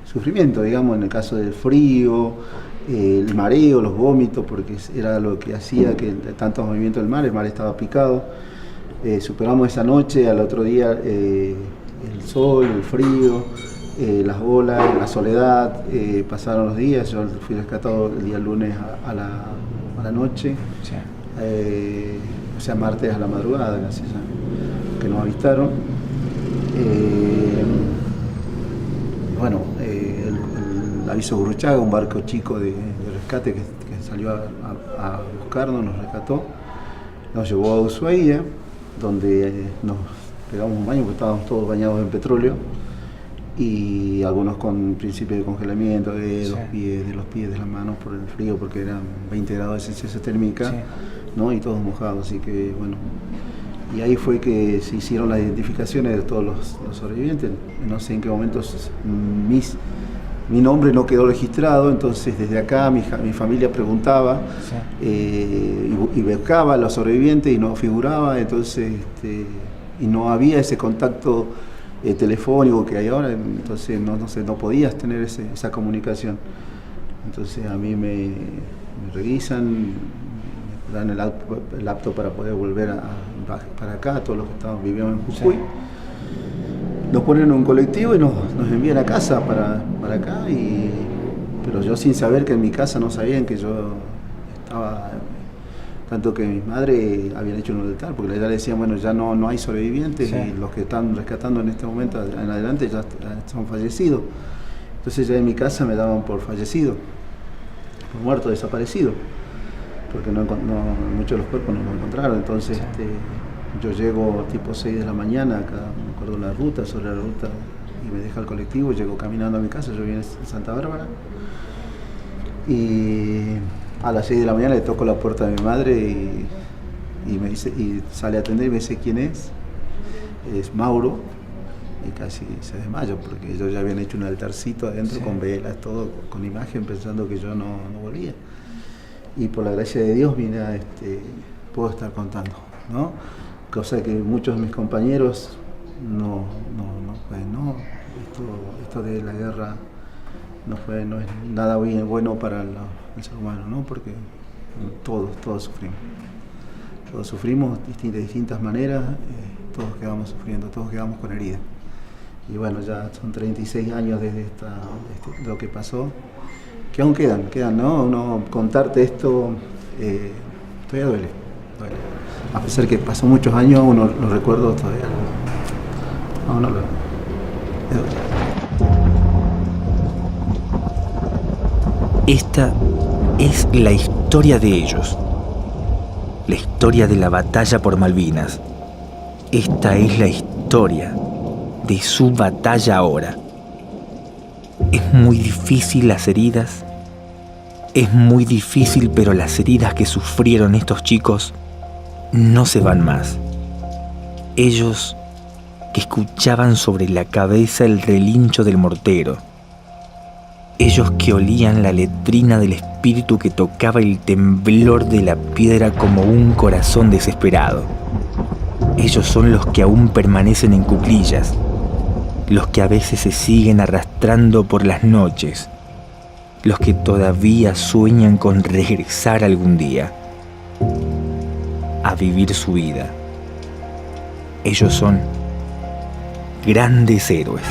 sufrimiento, digamos, en el caso del frío, el mareo, los vómitos, porque era lo que hacía que tantos movimientos del mar, el mar estaba picado. Superamos esa noche, al otro día el sol, el frío, las olas, la soledad, pasaron los días, yo fui rescatado el día lunes a la noche, sí. O sea, martes a la madrugada, casi ya, que nos avistaron. Bueno, el aviso Gurruchaga, un barco chico de rescate que salió a buscarnos, nos rescató, nos llevó a Ushuaia, donde nos pegamos un baño porque estábamos todos bañados en petróleo y algunos con principio de congelamiento de los pies, de las manos por el frío, porque eran 20 grados de sensación térmica, ¿no? Y todos mojados, así que bueno. Y ahí fue que se hicieron las identificaciones de todos los sobrevivientes. No sé en qué momento mi nombre no quedó registrado, entonces desde acá mi familia preguntaba y buscaba a los sobrevivientes y no figuraba, entonces y no había ese contacto telefónico que hay ahora, entonces no podías tener esa comunicación. Entonces a mí me revisan, me dan el apto para poder volver para acá, todos los que vivíamos en Jujuy. Nos ponen en un colectivo y nos envían a casa para acá, pero yo sin saber que en mi casa no sabían que yo estaba, tanto que mi madre habían hecho un altar, porque ya le decían, bueno, ya no hay sobrevivientes, y los que están rescatando en este momento en adelante ya son fallecidos. Entonces ya en mi casa me daban por fallecido, por muerto, desaparecido, porque muchos de los cuerpos no los encontraron. Entonces yo llego tipo 6 de la mañana, acá me acuerdo sobre la ruta, y me deja el colectivo, llego caminando a mi casa, yo vine en Santa Bárbara, y a las 6 de la mañana le toco la puerta de mi madre y me dice, y sale a atender y me dice quién es Mauro, y casi se desmaya porque ellos ya habían hecho un altarcito adentro con velas, todo con imagen, pensando que yo no volvía. Y por la gracia de Dios vine puedo estar contando, ¿no? Cosa que muchos de mis compañeros esto de la guerra no es nada bien bueno para el ser humano, ¿no? Porque todos sufrimos de distintas maneras, todos quedamos sufriendo, todos quedamos con heridas. Y bueno, ya son 36 años desde lo que pasó, que aún quedan, ¿no? Uno contarte esto todavía duele. A pesar que pasó muchos años, uno lo recuerdo todavía. No lo duele. Esta es la historia de ellos, la historia de la batalla por Malvinas. Esta es la historia de su batalla ahora. Es muy difícil las heridas, es muy difícil, pero las heridas que sufrieron estos chicos no se van más. Ellos que escuchaban sobre la cabeza el relincho del mortero, ellos que olían la letrina del espíritu que tocaba el temblor de la piedra como un corazón desesperado. Ellos son los que aún permanecen en cuclillas, los que a veces se siguen arrastrando por las noches, los que todavía sueñan con regresar algún día a vivir su vida. Ellos son grandes héroes.